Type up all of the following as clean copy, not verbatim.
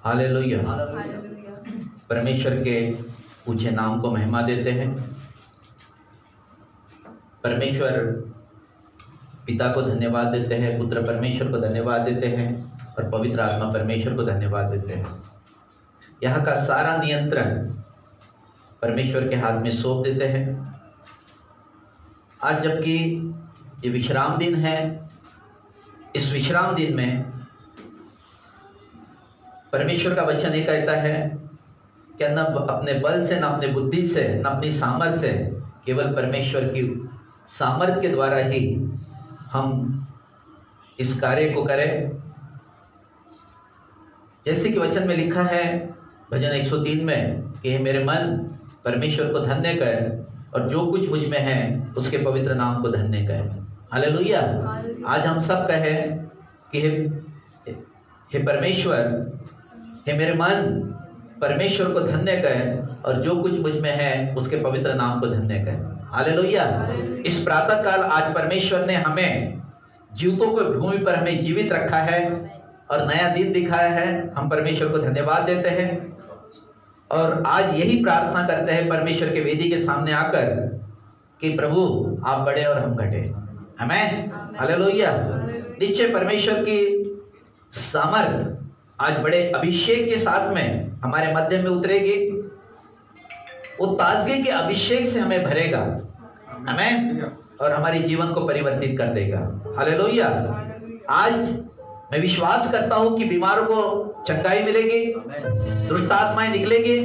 Hallelujah. परमेश्वर के ऊंचे नाम को महिमा देते हैं। परमेश्वर पिता को धन्यवाद देते हैं, पुत्र परमेश्वर को धन्यवाद देते हैं और पवित्र आत्मा परमेश्वर को धन्यवाद देते हैं। यहाँ का सारा नियंत्रण परमेश्वर के हाथ में सौंप देते हैं। आज जबकि ये विश्राम दिन है, इस विश्राम दिन में परमेश्वर का वचन ये कहता है कि न अपने बल से, न अपने बुद्धि से, न अपनी सामर्थ्य से, केवल परमेश्वर की सामर्थ्य के द्वारा ही हम इस कार्य को करें। जैसे कि वचन में लिखा है भजन 103 में कि मेरे मन परमेश्वर को धन्य कर और जो कुछ मुझ में है उसके पवित्र नाम को धन्य कर। हालेलुया। आज हम सब कहें कि हे परमेश्वर, हे मेरे मन परमेश्वर को धन्य कर और जो कुछ मुझ में है उसके पवित्र नाम को धन्य कर। हालेलुया। इस प्रातः काल आज परमेश्वर ने हमें जीवितों को भूमि पर हमें जीवित रखा है और नया दिन दिखाया है। हम परमेश्वर को धन्यवाद देते हैं और आज यही प्रार्थना करते हैं परमेश्वर के वेदी के सामने आकर कि प्रभु आप बढ़े और हम घटे। आमीन। हालेलुया। नीचे परमेश्वर की सामर्थ आज बड़े अभिषेक के साथ में हमारे मध्य में उतरेगी। वो ताजगी के अभिषेक से हमें भरेगा। आमीन। और हमारे जीवन को परिवर्तित कर देगा। हालेलुया। आज मैं विश्वास करता हूं कि बीमारों को चंगाई मिलेगी, दुष्ट आत्माएं निकलेगी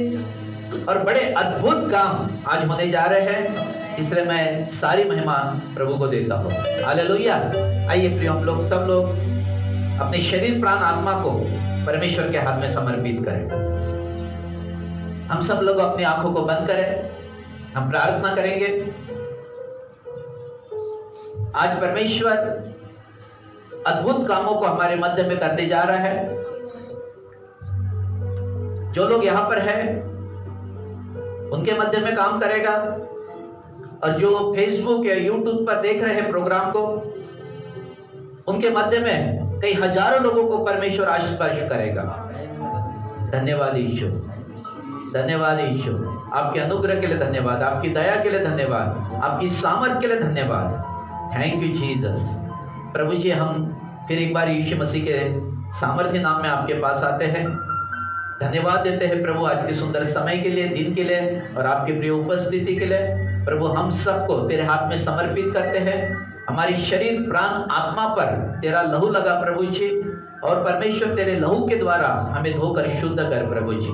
और बड़े अद्भुत काम आज होने जा रहे हैं। इसलिए मैं सारी महिमा प्रभु को देता हूं। हालेलुया। आइए प्रिय, हम लोग सब लोग अपने शरीर, प्राण, आत्मा को परमेश्वर के हाथ में समर्पित करें। हम सब लोग अपनी आंखों को बंद करें, हम प्रार्थना करेंगे। आज परमेश्वर अद्भुत कामों को हमारे मध्य में करने जा रहा है। जो लोग यहां पर हैं उनके मध्य में काम करेगा और जो फेसबुक या यूट्यूब पर देख रहे हैं प्रोग्राम को, उनके मध्य में कई हजारों लोगों को परमेश्वर आज स्पर्श करेगा। धन्यवाद यीशु, धन्यवाद यीशु। आपके अनुग्रह के लिए धन्यवाद, आपकी दया के लिए धन्यवाद, आपकी सामर्थ के लिए धन्यवाद। Thank you Jesus. प्रभु जी, हम फिर एक बार यीशु मसीह के सामर्थ्य नाम में आपके पास आते हैं। धन्यवाद देते हैं प्रभु आज के सुंदर समय के लिए, दिन के लिए और आपके प्रिय उपस्थिति के लिए। प्रभु हम सबको तेरे हाथ में समर्पित करते हैं। हमारी शरीर, प्राण, आत्मा पर तेरा लहू लगा प्रभु जी, और परमेश्वर तेरे लहू के द्वारा हमें धोकर शुद्ध कर प्रभु जी।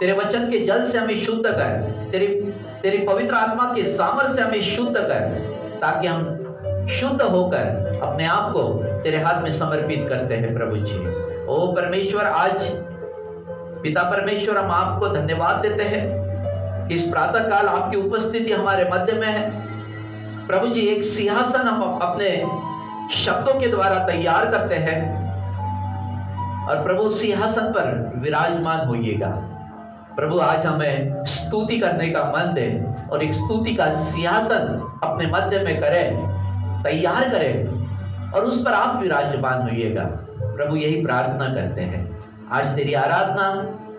तेरे वचन के जल से हमें शुद्ध कर, तेरी पवित्र आत्मा के सामर्थ्य से हमें शुद्ध कर, ताकि हम शुद्ध होकर अपने आप को तेरे हाथ में समर्पित करते हैं प्रभु जी। ओ परमेश्वर, आज पिता परमेश्वर, हम आपको धन्यवाद देते हैं। इस प्रातः काल आपकी उपस्थिति हमारे मध्य में है प्रभु जी। एक सिंहासन हम अपने शब्दों के द्वारा तैयार करते हैं और प्रभु सिंहासन पर विराजमान होइएगा। प्रभु आज हमें स्तुति करने का मन दे और एक स्तुति का सिंहासन अपने मध्य में करें, तैयार करें और उस पर आप विराजमान होइएगा। प्रभु यही प्रार्थना करते हैं। आज तेरी आराधना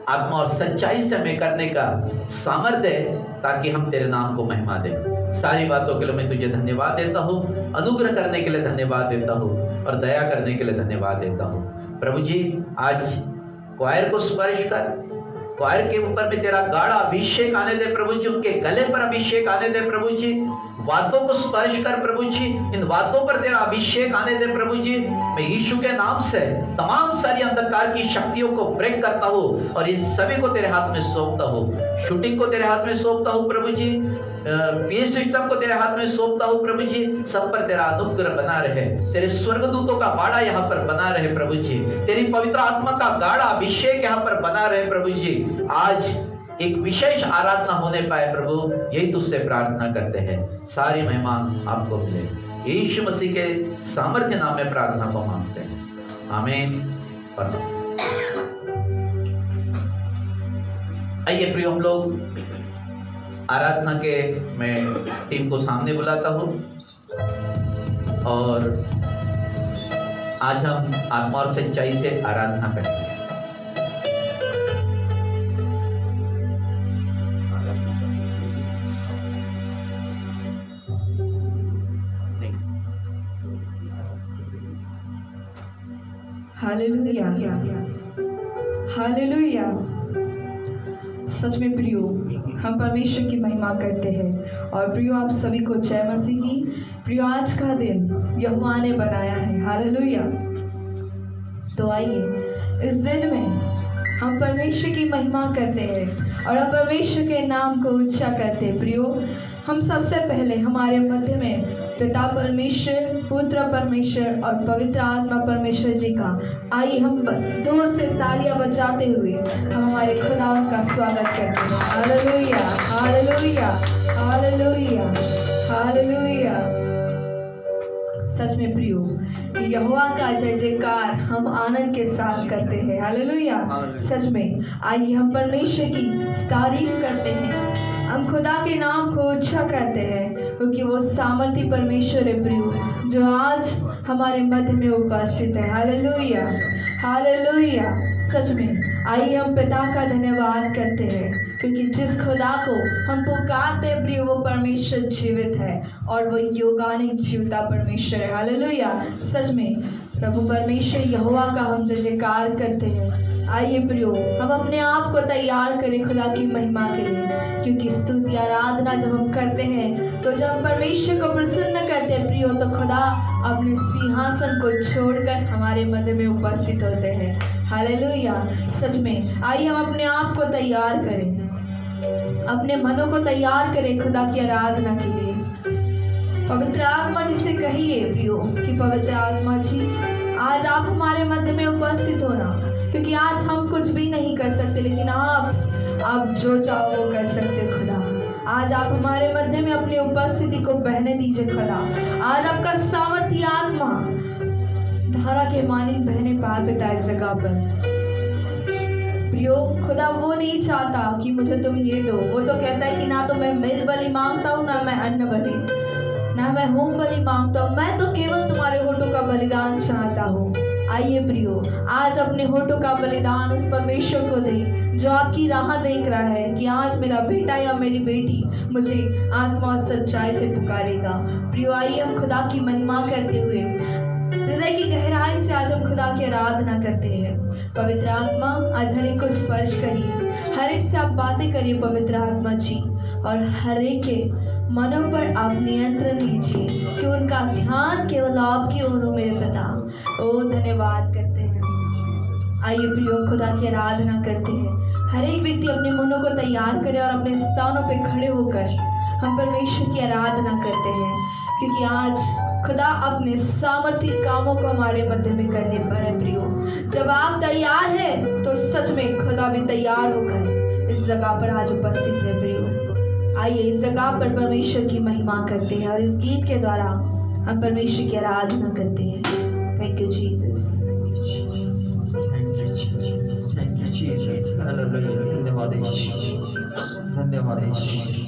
आत्मा और सच्चाई से हमें करने का सामर्थ्य दे, ताकि हम तेरे नाम को महिमा दें। सारी बातों के लिए मैं तुझे धन्यवाद देता हूँ, अनुग्रह करने के लिए धन्यवाद देता हूँ और दया करने के लिए धन्यवाद देता हूँ। प्रभु जी, आज क्वायर को स्पर्श कर, क्वायर के ऊपर में तेरा गाढ़ा अभिषेक आने दे प्रभु जी, उनके गले पर अभिषेक आने दे प्रभु जी। वाद्यों को स्पर्श कर प्रभु जी, इन वाद्यों पर तेरा अभिषेक आने दे प्रभु जी। मैं यीशु के नाम से तमाम सारी अंधकार की शक्तियों को ब्रेक करता हूँ और इन सभी को तेरे हाथ में सौंपता हूँ। शूटिंग को तेरे हाथ में सौंपता हूँ प्रभु जी, पीएस सिस्टम को तेरे हाथ में सौंपता हूँ प्रभु जी। सब पर तेरा अनुग्रह बना रहे, तेरे स्वर्गदूतों का बाड़ा यहाँ पर बना रहे प्रभु जी, तेरी पवित्र आत्मा का गाढ़ा अभिषेक यहाँ पर बना रहे प्रभु जी। आज एक विशेष आराधना होने पाए प्रभु, यही तुझसे प्रार्थना करते हैं। सारी महिमा आपको मिले। यीशु मसीह के सामर्थ्य नाम में प्रार्थना को मांगते हैं, आमीन। आइए प्रिय, हम लोग आराधना के मैं टीम को सामने बुलाता हूँ और आज हम आत्मा और सच्चाई से आराधना करेंगे। Hallelujah, hallelujah. सच में प्रियो, हम परमेश्वर की महिमा करते हैं। और प्रियो, आप सभी को जय मसीह की। प्रियो, आज का दिन यहोवा ने बनाया है। हालेलुया। तो आइए इस दिन में हम परमेश्वर की महिमा करते हैं और हम परमेश्वर के नाम को ऊंचा करते हैं। प्रियो, हम सबसे पहले हमारे मध्य में पिता परमेश्वर, पुत्र परमेश्वर और पवित्र आत्मा परमेश्वर जी का आइए हम जोर से तालियां बजाते हुए हम हमारे खुदावन का स्वागत करते हैं। Hallelujah, hallelujah, hallelujah, hallelujah. सच में प्रियो, यहोवा का जय जयकार हम आनंद के साथ करते हैं। हालेलुया। सच में आइए हम परमेश्वर की तारीफ करते हैं, हम खुदा के नाम को ऊंचा करते हैं, क्योंकि वो सामर्थी परमेश्वर है प्रियो, जो आज हमारे मध्य में उपस्थित है। Hallelujah, hallelujah. सच में आइए हम पिता का धन्यवाद करते हैं, क्योंकि जिस खुदा को हम पुकारते हैं प्रियो, वो परमेश्वर जीवित है और वो योगानिक जीवता परमेश्वर है। हालेलुया। सच में प्रभु परमेश्वर यहोवा का हम जय जयकार करते हैं। आइए प्रियो, हम अपने आप को तैयार करें खुदा की महिमा के लिए, क्योंकि स्तुति आराधना जब हम करते हैं, तो जब हम परमेश्वर को प्रसन्न करते हैं प्रियो, तो खुदा अपने सिंहासन को छोड़कर हमारे मध्य में उपस्थित होते हैं। हालेलुया। सच में आइए हम अपने आप को तैयार करें, अपने मनों को तैयार करें खुदा की आराधना के लिए। पवित्र आत्मा जी से कहिए प्रियो कि पवित्र आत्मा जी, आज आप हमारे मध्य में उपस्थित होना, क्योंकि आज हम कुछ भी नहीं कर सकते, लेकिन आप जो चाहो वो कर सकते खुदा। आज आप हमारे मध्य में अपनी उपस्थिति को बहने दीजिए खुदा। आज आपका सामर्थी आत्मा धारा के मानिक बहने पार पिता इस जगह पर प्रियो। खुदा वो नहीं चाहता कि मुझे तुम ये दो, वो तो कहता है कि ना तो मैं मेज बलि मांगता हूँ, ना मैं अन्न बलि, ना मैं होम बलि मांगता हूँ, मैं तो केवल तुम्हारे होठों का बलिदान चाहता हूँ। आइए प्रियो, आज अपने होठों का बलिदान उस परमेश्वर को दे जो आपकी राह देख रहा है कि आज मेरा बेटा या मेरी बेटी मुझे आत्मा और सच्चाई से पुकारेगा। प्रियो, आइए हम खुदा की महिमा करते हुए हृदय की गहराई से आज हम खुदा की आराधना करते हैं। पवित्र आत्मा, आज हर एक को स्पर्श करिए, हर एक से आप बातें करिए पवित्र आत्मा जी, और हर एक के मनों पर आप नियंत्रण लीजिए कि उनका ध्यान केवल आपकी ओर हो मेरे पिता। ओ धन्यवाद करते हैं। आइए प्रियो, खुदा की आराधना करते हैं। हर एक व्यक्ति अपने मनों को तैयार करे और अपने स्थानों पे खड़े होकर हम परमेश्वर की आराधना करते हैं, क्योंकि आज खुदा अपने सामर्थी कामों को हमारे मध्य में करने पर है। प्रियो, जब आप तैयार हैं तो सच में खुदा भी तैयार होकर इस जगह पर आज उपस्थित है। प्रियो, आइए इस जगह पर परमेश्वर की महिमा करते हैं और इस गीत के द्वारा हम परमेश्वर की आराधना करते हैं। Thank you Jesus, thank you Jesus, hallelujah. धन्यवाद यीशु, धन्यवाद यीशु।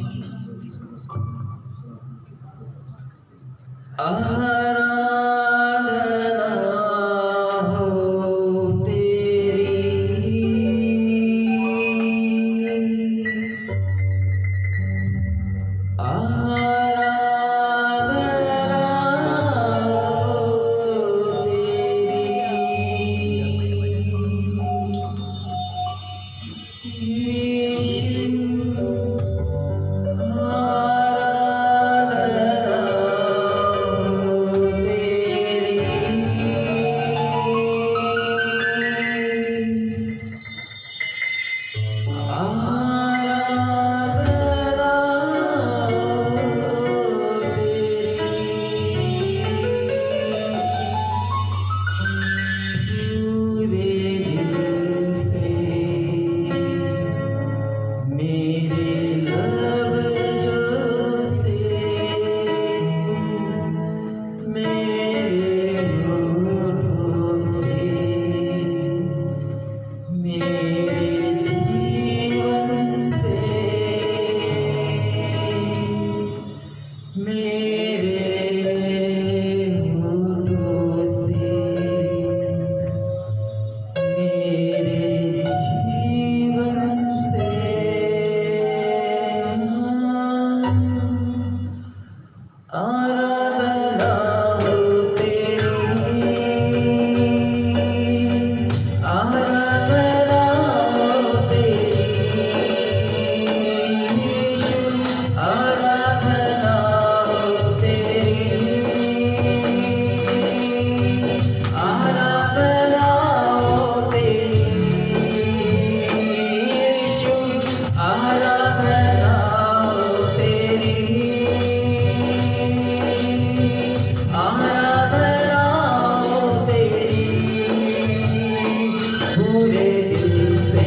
पूरे दिल से,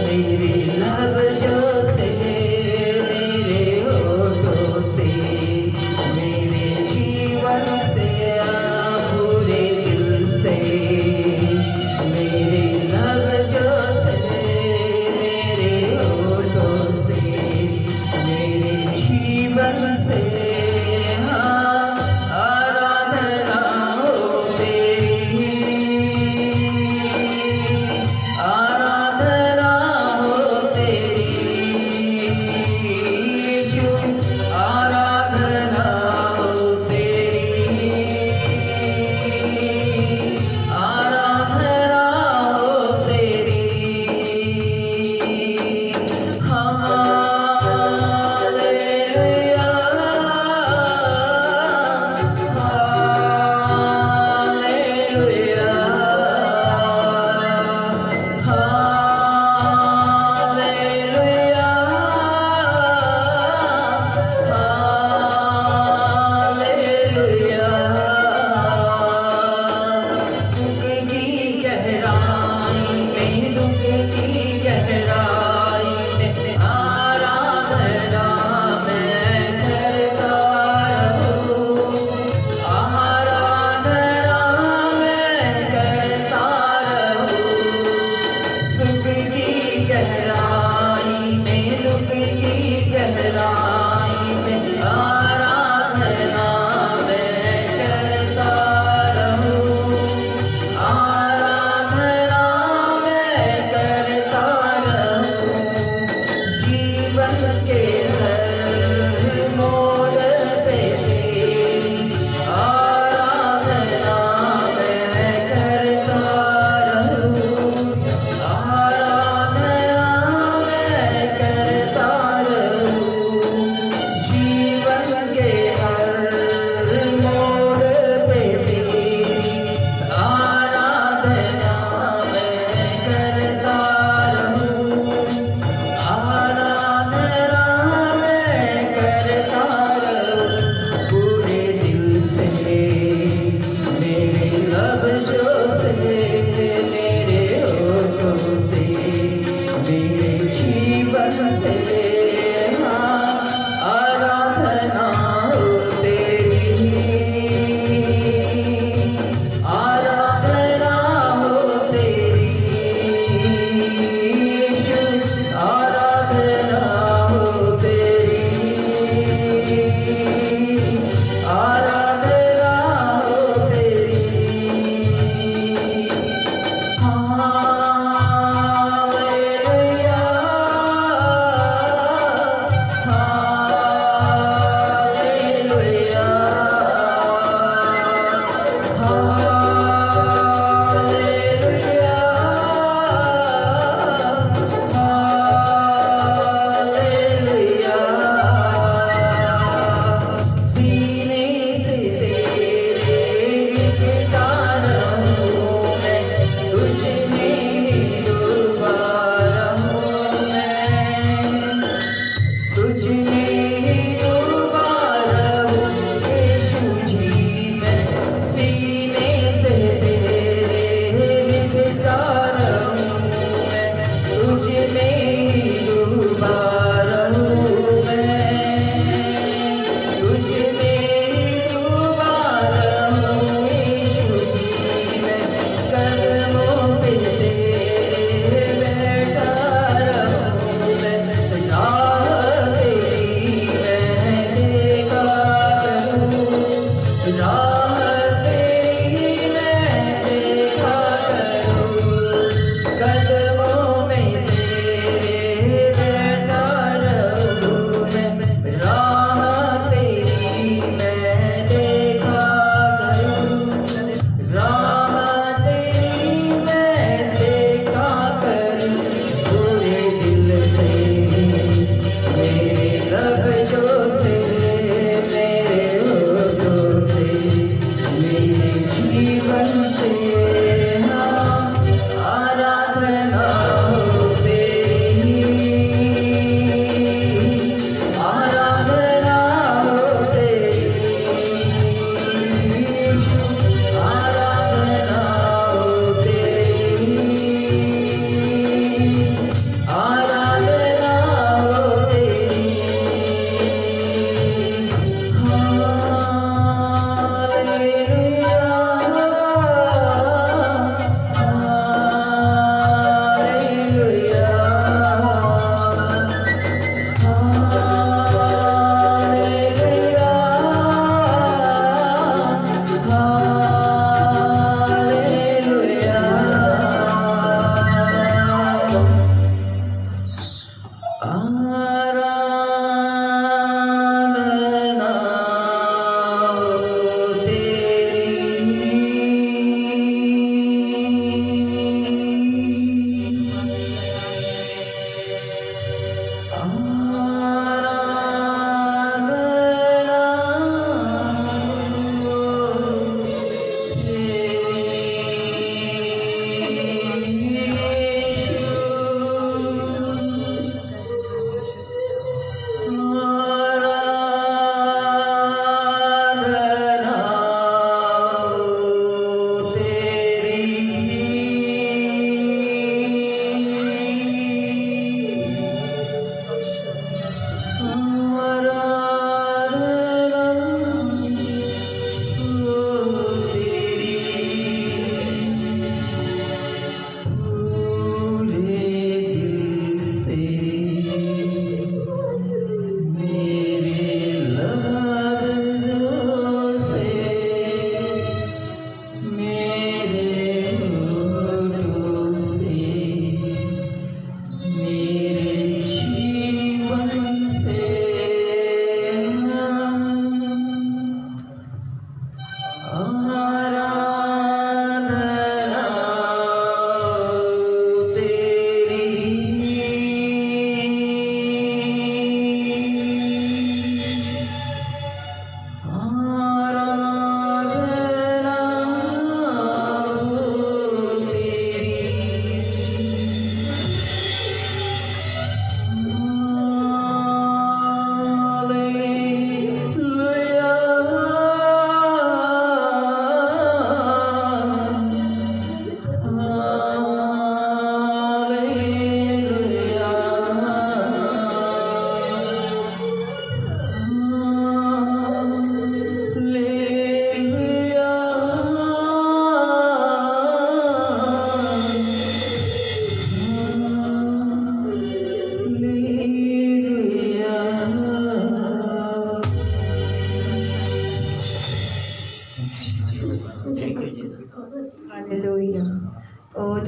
मेरे लफ्ज़ों से, मेरे होठों से, मेरे जीवन से, पूरे दिल से, मेरे लफ्ज़ों से, मेरे होठों से, मेरे जीवन से, हाँ, आराधना हो तेरी, आराधना हो तेरी, यीशु, आराधना हो तेरी, आराधना हो तेरी, गहराई में, दुख की गहराई में, आराधना मैं करता रहूं, आराधना मैं करता रहूं, जीवन के हर मोड़ पे तेरी आराधना मैं करता रहूं, आराधना मैं करता रहूं, जीवन के हर मोड़ पे तेरी आराधना मैं करता रहूं, आराधना मैं करता रहूं, पूरे दिल से, मेरे लफ्ज़ों से, मेरे होठों से, मेरे जीवन से, हाँ, आराधना हो तेरी, आराधना हो तेरी, यीशु, आराधना हो तेरी, आराधना हो तेरी, हालेलुया,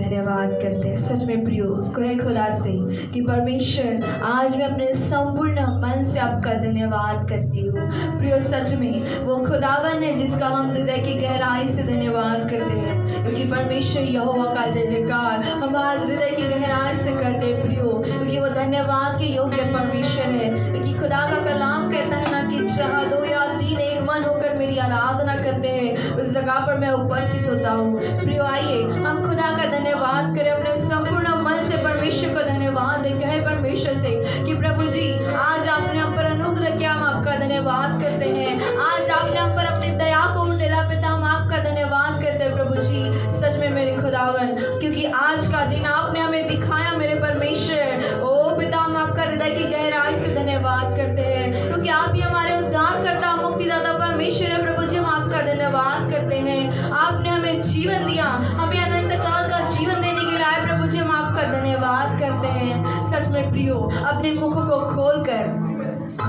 धन्यवाद करते हैं। सच में प्रियो कहे खुदा से कि परमेश्वर आज मैं अपने संपूर्ण मन से आपका धन्यवाद करती हूँ। प्रियो सच में वो खुदावन है जिसका हम हृदय की गहराई से धन्यवाद करते हैं, क्योंकि परमेश्वर यहोवा का जय जयकार हम आज हृदय की गहराई से करते हैं प्रियो, क्योंकि वो धन्यवाद के योग्य परमेश्वर है। क्योंकि खुदा का कलाम कहता है ना कि जहाँ 2 या 3 एक मन होकर मेरी आराधना करते हैं उस जगह पर मैं उपस्थित होता हूँ। प्रियो आइए हम खुदा का धन्यवाद करें, अपने संपूर्ण मन से परमेश्वर को धन्यवाद दें। कहे परमेश्वर से कि प्रभु जी आज आपने हम पर अनुग्रह किया, हम आपका धन्यवाद करते हैं। आज आपने हम पर अपनी दया को उंडेला पिता, हम आपका धन्यवाद करते हैं प्रभु जी। सच में मेरे खुदावन, क्योंकि आज का दिन आपने हमें दिखाया मेरे परमेश्वर। ओ पिता हम आपका हृदय की गहराई से धन्यवाद करते हैं, क्योंकि आप ही हमारे उद्धारकर्ता मुक्तिदाता परमेश्वर है। प्रभु जी हम आपका धन्यवाद करते हैं, आपने हमें जीवन दिया, हमें अनंत काल का जीवन देने के लिए आए। प्रभु जी हम आपका धन्यवाद करते हैं। सच में प्रियो अपने मुख को खोलकर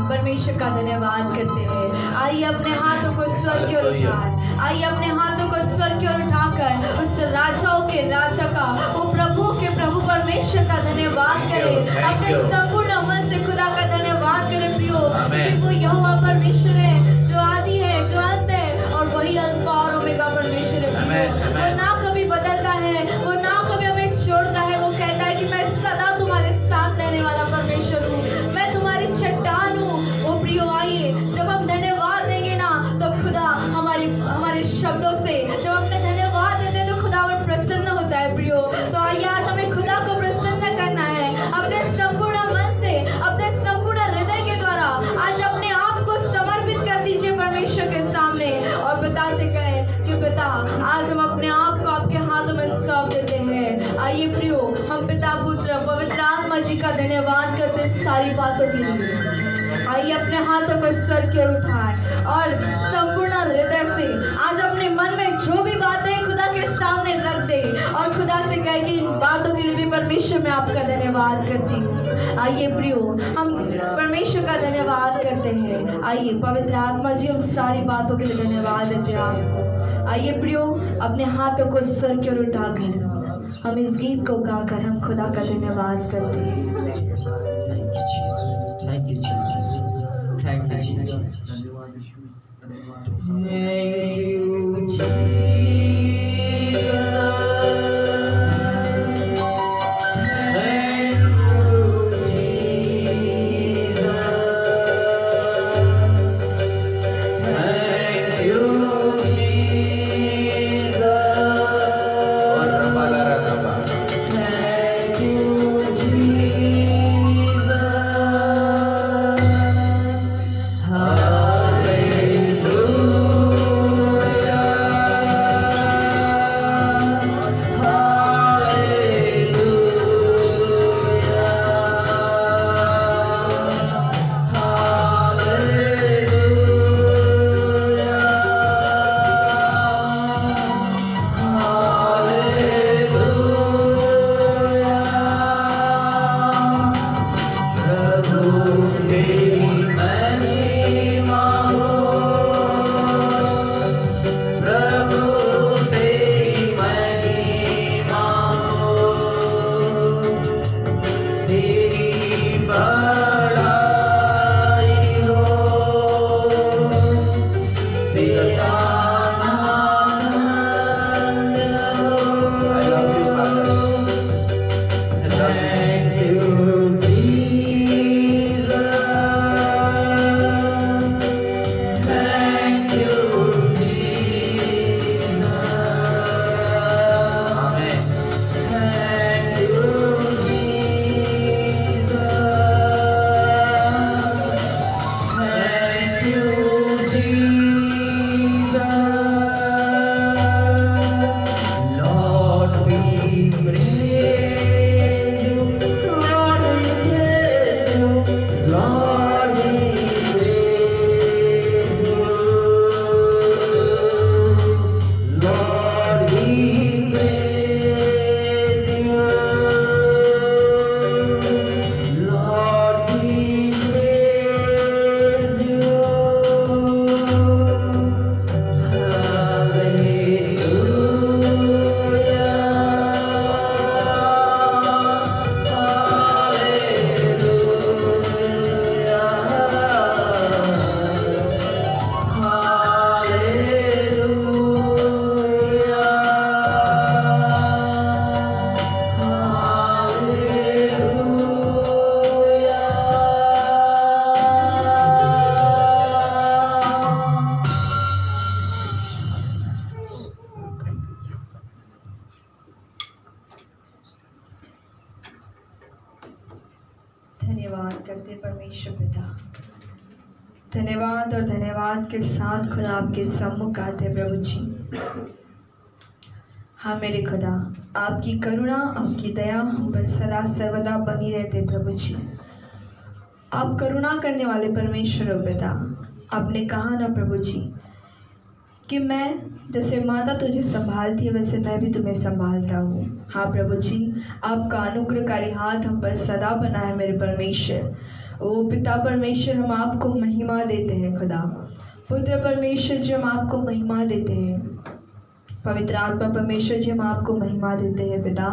परमेश्वर का धन्यवाद करते हैं। आइए अपने हाथों को स्वर की ओर उठाएं, आइए अपने हाथों को स्वर की ओर उठाकर उस राजाओं के राजा का, वो प्रभु के प्रभु परमेश्वर का धन्यवाद करें। अपने संपूर्ण मन से खुदा का धन्यवाद करें प्रियो, क्योंकि वो यहोवा परमेश्वर है जो आदि है, जो अंत है, और वही अल्फा और ओमेगा परमेश्वर है। वो ना कभी बदलता है, वो ना कभी हमें छोड़ता है। वो कहता है कि मैं सदा तुम्हारे साथ रहने वाला परमेश्वर हूँ, मैं तुम्हारी चट्टान हूँ। वो प्रियो आइए जब हम धन्यवाद देंगे ना तो खुदा हमारे शब्दों से जब हमने धन्यवाद देते हैं तो खुदावन प्रसन्न होता है प्रियो। तो आइए आज हमें खुदा को प्रसन्न करना है अपने संपूर्ण मन से, अपने संपूर्ण हृदय के द्वारा। आज अपने आप को समर्पित कर दीजिए परमेश्वर के सामने और पिता से कहे कि पिता आज हम अपने आप को आपके हाथों में सौंप देते हैं। आइए प्रियो हम पिता पुत्र पवित्र आत्मा जी का धन्यवाद करते हैं सारी बातों के लिए। आइए अपने हाथों को स्वर की ओर उठाएं और संपूर्ण हृदय से आज अपने मन में जो भी बातें खुदा के सामने रख दे और खुदा से कहे कि इन बातों के लिए भी परमेश्वर मैं आपका धन्यवाद करती हूँ। आइए प्रियो हम परमेश्वर का धन्यवाद करते हैं। आइए पवित्र आत्मा जी हम सारी बातों के लिए धन्यवाद देते हैं आपको। आइए प्रियो अपने हाथों को स्वर की ओर उठाकर हम इस गीत को गाकर हम खुदा का धन्यवाद करते हैं। Thank you, Jesus. Thank you, Jesus. Thank you, धन्यवाद करते परमेश्वर पिता। धन्यवाद और धन्यवाद के साथ खुदा आपके सम्मुख आते प्रभु जी। हाँ मेरे खुदा, आपकी करुणा आपकी दया हम पर सदा सर्वदा बनी रहते प्रभु जी। आप करुणा करने वाले परमेश्वर हो पिता। आपने कहा ना प्रभु जी कि मैं जैसे माता तुझे संभालती है वैसे मैं भी तुम्हें संभालता हूँ। हाँ प्रभु जी, आपका अनुग्रहकारी हाथ हम पर सदा बना है मेरे परमेश्वर। ओ पिता परमेश्वर, हम आपको महिमा देते हैं खुदा। पुत्र परमेश्वर जी, हम आपको महिमा देते हैं। पवित्र आत्मा परमेश्वर जी, हम आपको महिमा देते हैं पिता।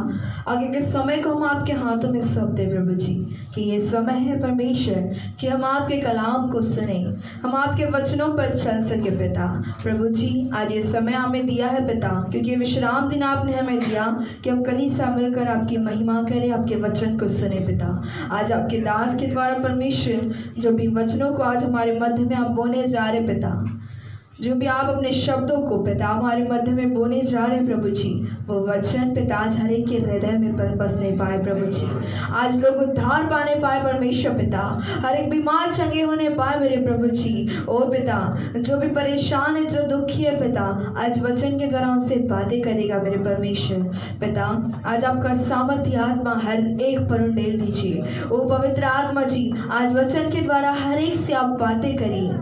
आगे के समय को हम आपके हाथों में सौंपते प्रभु जी कि ये समय है परमेश्वर कि हम आपके कलाम को सुने, हम आपके वचनों पर चल सके पिता। प्रभु जी, आज ये समय हमें दिया है पिता, क्योंकि विश्राम दिन आपने हमें दिया कि हम कलीसिया मिलकर आपकी महिमा करें, आपके वचन को सुने पिता। आज आपके दास के द्वारा परमेश्वर जो भी वचनों को आज हमारे मध्य में आप बोने जा रहे पिता, जो भी आप अपने शब्दों को पिता हमारे मध्य में बोने जा रहे प्रभु जी, वो वचन पिता आज हर एक के हृदय में बसने पाए प्रभु जी। आज लोग उद्धार पाने पाए परमेश्वर पिता, हर एक बीमार चंगे होने पाए मेरे प्रभु जी। ओ पिता, जो भी परेशान है, जो दुखी है पिता, आज वचन के द्वारा उनसे बातें करेगा मेरे परमेश्वर पिता। आज आपका सामर्थ्य आत्मा हर एक पर उंडेल दीजिए। ओ पवित्र आत्मा जी, आज वचन के द्वारा हर एक से आप बातें करिए,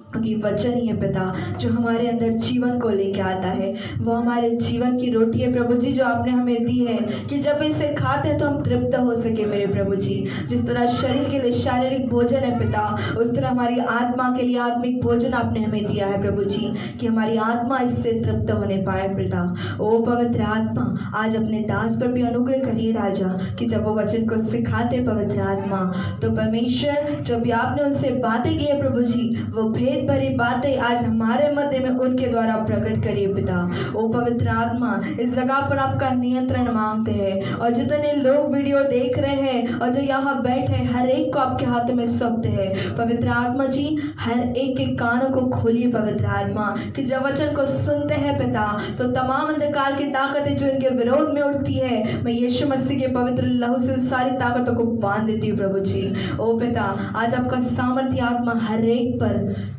क्योंकि वचन ही है पिता जो हमारे अंदर जीवन को लेके आता है। वो हमारे जीवन की रोटी है प्रभु जी, जो आपने हमें दी है कि जब इसे खाते हैं तो हम तृप्त हो सके मेरे प्रभु जी। जिस तरह शरीर के लिए शारीरिक भोजन है पिता, उस तरह हमारी आत्मा के लिए आत्मिक भोजन आपने हमें दिया है प्रभु जी, कि हमारी आत्मा इससे तृप्त होने पाए पिता। ओ पवित्र आत्मा, आज अपने दास पर भी अनुग्रह करिए राजा, कि जब वो वचन को सिखाते पवित्र आत्मा, तो परमेश्वर जो भी आपने उनसे बातें की है प्रभु जी, वो भेद भरी बातें आज हमारे मध्य में उनके द्वारा प्रकट करिए पिता। ओ पवित्र आत्मा, इस जगह पर आपका नियंत्रण मांगते हैं, और जितने लोग वीडियो देख रहे हैं और जो यहाँ बैठे हैं, हर एक को आपके हाथों में सौंपते हैं पवित्र आत्मा जी। हर एक के कानों को खोलिए पवित्र आत्मा, कि जब वचन को सुनते हैं पिता, तो तमाम अंधकार की ताकतें जो इनके विरोध में उठती है, मैं यीशु मसीह के पवित्र लहू से सारी ताकतों को बांध देती हूँ प्रभु जी। ओ पिता, आज आपका सामर्थ्य आत्मा हर एक पर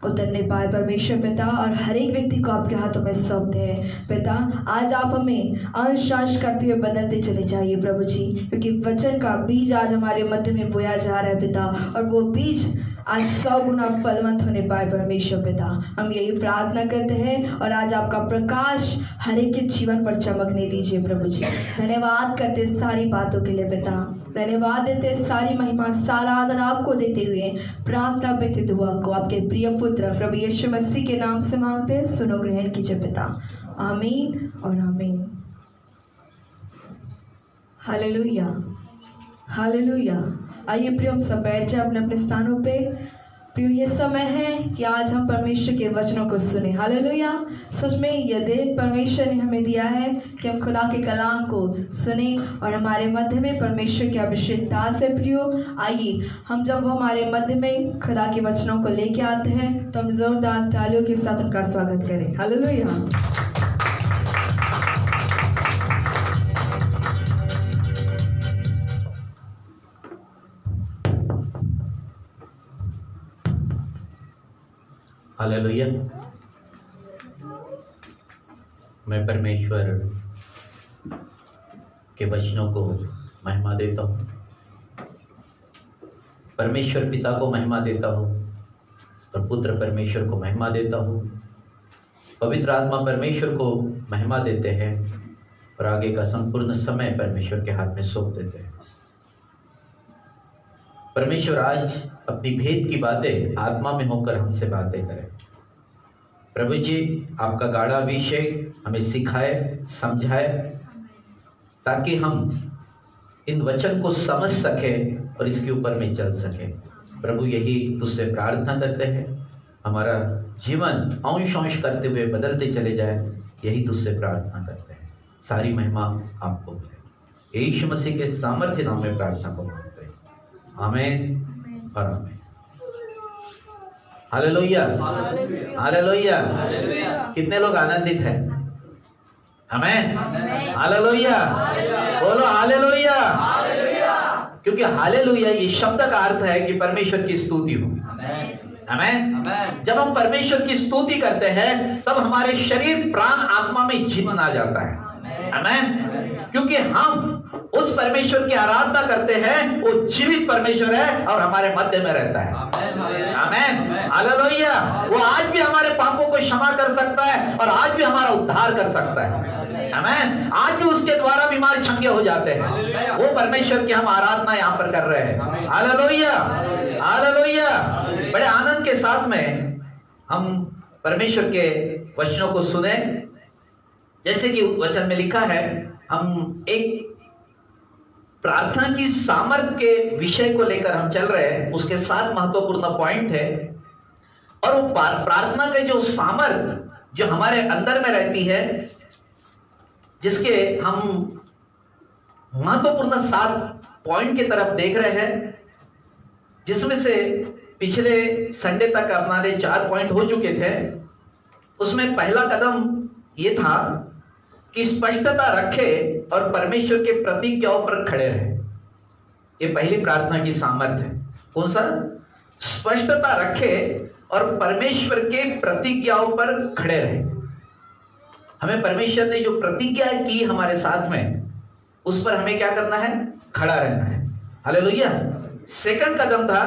उतरने पाए परमेश्वर पिता, और हर एक व्यक्ति को आपके हाथों में सौंपते हैं पिता। आज आप हमें अंश अंश करते हुए बदलते चले जाइए प्रभु जी, क्योंकि वचन का बीज आज हमारे मध्य में बोया जा रहा है पिता, और वो बीज आज 100 गुना फलवंत होने पाए परमेश्वर पिता। हम यही प्रार्थना करते हैं, और आज आपका प्रकाश हर एक के जीवन पर चमकने दीजिए प्रभु जी। धन्यवाद करते सारी बातों के लिए पिता, धन्यवाद देते, सारी महिमा सारा आदर आपको देते हुए प्रार्थना बेटे दुआ को आपके प्रिय पुत्र प्रभु यीशु मसीह के नाम से मांगते, सुनो ग्रहण कीजिए पिता। आमीन और आमीन। Hallelujah, hallelujah. आइए प्रियो, हम सब बैठ जाए अपने अपने स्थानों पे। प्रियो, ये समय है कि आज हम परमेश्वर के वचनों को सुने। हालेलुया। सच में यह दिन परमेश्वर ने हमें दिया है कि हम खुदा के कलाम को सुने, और हमारे मध्य में परमेश्वर की अभिषेक दास है। प्रियो, आइए हम जब वो हमारे मध्य में खुदा के वचनों को लेके आते हैं, तो हम जोरदार तालियों के साथ उनका स्वागत करें। हालेलुया। हालेलुया। मैं परमेश्वर के वचनों को महिमा देता हूँ, परमेश्वर पिता को महिमा देता हूँ, और पुत्र परमेश्वर को महिमा देता हूँ, पवित्र आत्मा परमेश्वर को महिमा देते हैं, और आगे का संपूर्ण समय परमेश्वर के हाथ में सौंप देते हैं। परमेश्वर आज अपनी भेद की बातें आत्मा में होकर हमसे बातें करें। प्रभु जी, आपका गाढ़ा अभिषेक हमें सिखाए, समझाए, ताकि हम इन वचन को समझ सकें और इसके ऊपर में चल सकें। प्रभु, यही तुझसे प्रार्थना करते हैं, हमारा जीवन अंश अंश करते हुए बदलते चले जाए, यही तुझसे प्रार्थना करते हैं। सारी महिमा आपको मिले, यीशु मसीह के सामर्थ्य नाम में प्रार्थना को मांगते हैं। आमीन और आमीन। Hallelujah, hallelujah. कितने लोग आनंदित हैं? आमीन, हालेलुया। बोलो हालेलुया। क्योंकि हालेलुया ये शब्द का अर्थ है कि परमेश्वर की स्तुति हो। आमेन। जब हम परमेश्वर की स्तुति करते हैं तब हमारे शरीर, प्राण, आत्मा में जीवन आ जाता है। आमेन। क्योंकि हम उस परमेश्वर की आराधना करते हैं, वो जीवित परमेश्वर है और हमारे मध्य में रहता है। आमेन। हालेलुया। वो आज भी हमारे पापों को क्षमा कर सकता है और आज भी हमारा उद्धार कर सकता है। आमेन। आज भी उसके द्वारा बीमार चंगे हो जाते हैं। वो परमेश्वर की हम आराधना यहाँ पर कर रहे हैं। हालेलुया। हालेलुया। बड़े आनंद के साथ में हम परमेश्वर के वचनों को सुने। जैसे कि वचन में लिखा है, हम एक प्रार्थना की सामर्थ के विषय को लेकर हम चल रहे हैं। उसके 7 महत्वपूर्ण पॉइंट है और वो प्रार्थना के जो सामर्थ जो हमारे अंदर में रहती है, जिसके हम महत्वपूर्ण 7 पॉइंट की तरफ देख रहे हैं, जिसमें से पिछले संडे तक हमारे 4 पॉइंट हो चुके थे। उसमें पहला कदम ये था कि स्पष्टता रखे और परमेश्वर के प्रतिज्ञाओं पर खड़े रहे। ये पहली प्रार्थना की सामर्थ्य है। कौन सा? स्पष्टता रखे और परमेश्वर के प्रतिज्ञाओं पर खड़े रहे। हमें परमेश्वर ने जो प्रतिज्ञा की हमारे साथ में, उस पर हमें क्या करना है? खड़ा रहना है। हालेलुया। सेकंड कदम था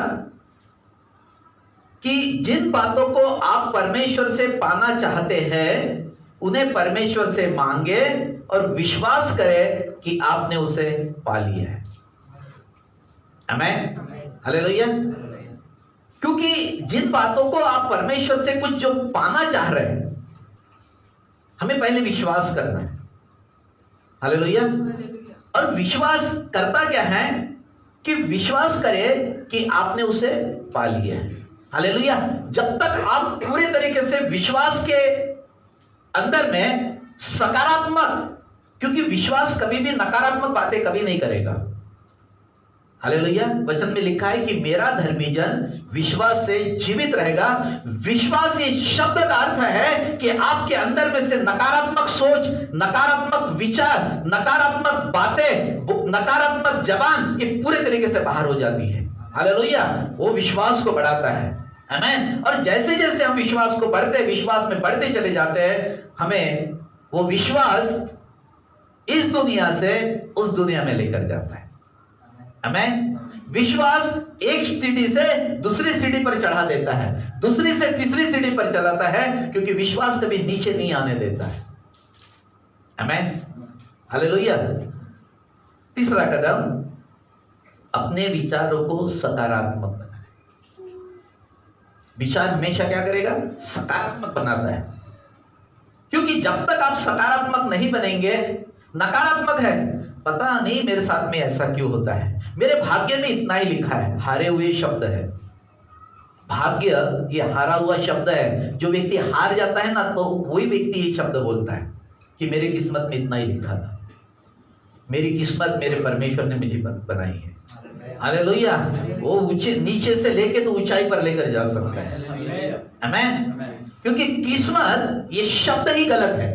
कि जिन बातों को आप परमेश्वर से पाना चाहते हैं उन्हें परमेश्वर से मांगे और विश्वास करें कि आपने उसे पा लिया है। आमीन। हालेलुया। क्योंकि जिन बातों को आप परमेश्वर से कुछ जो पाना चाह रहे हैं, हमें पहले विश्वास करना है। हालेलुया। और विश्वास करता क्या है? कि विश्वास करे कि आपने उसे पा लिया है। हालेलुया। जब तक आप पूरे तरीके से विश्वास के अंदर में सकारात्मक, क्योंकि विश्वास कभी भी नकारात्मक बातें कभी नहीं करेगा। हालेलुया। वचन में लिखा है कि मेरा धर्मी जन विश्वास से जीवित रहेगा। विश्वास ये शब्द का अर्थ है कि आपके अंदर में से नकारात्मक सोच, नकारात्मक विचार, नकारात्मक बातें, नकारात्मक जबान ये पूरे तरीके से बाहर हो जाती है। हालेलुया। वो विश्वास को बढ़ाता है। आमीन। और जैसे जैसे हम विश्वास में बढ़ते चले जाते हैं, हमें वो विश्वास इस दुनिया से उस दुनिया में लेकर जाता है। आमीन। विश्वास एक सीढ़ी से दूसरी सीढ़ी पर चढ़ा देता है, दूसरी से तीसरी सीढ़ी पर चलाता है, क्योंकि विश्वास कभी नीचे नहीं आने देता है। आमीन। हालेलुया। तीसरा कदम, अपने विचारों को सकारात्मक बनाए। विचार हमेशा क्या करेगा? सकारात्मक बनाता है। क्योंकि जब तक आप सकारात्मक नहीं बनेंगे, नकारात्मक है, पता नहीं मेरे साथ में ऐसा क्यों होता है, मेरे भाग्य में इतना ही लिखा है, हारे हुए शब्द है। भाग्य ये हारा हुआ शब्द है। जो व्यक्ति हार जाता है ना, तो वही व्यक्ति ये शब्द बोलता है कि मेरी किस्मत में इतना ही लिखा था। मेरी किस्मत मेरे परमेश्वर ने मुझे बनाई है। हालेलुया। वो नीचे से लेके तो ऊंचाई पर लेकर जा सकता है। आमीन। क्योंकि किस्मत ये शब्द ही गलत है,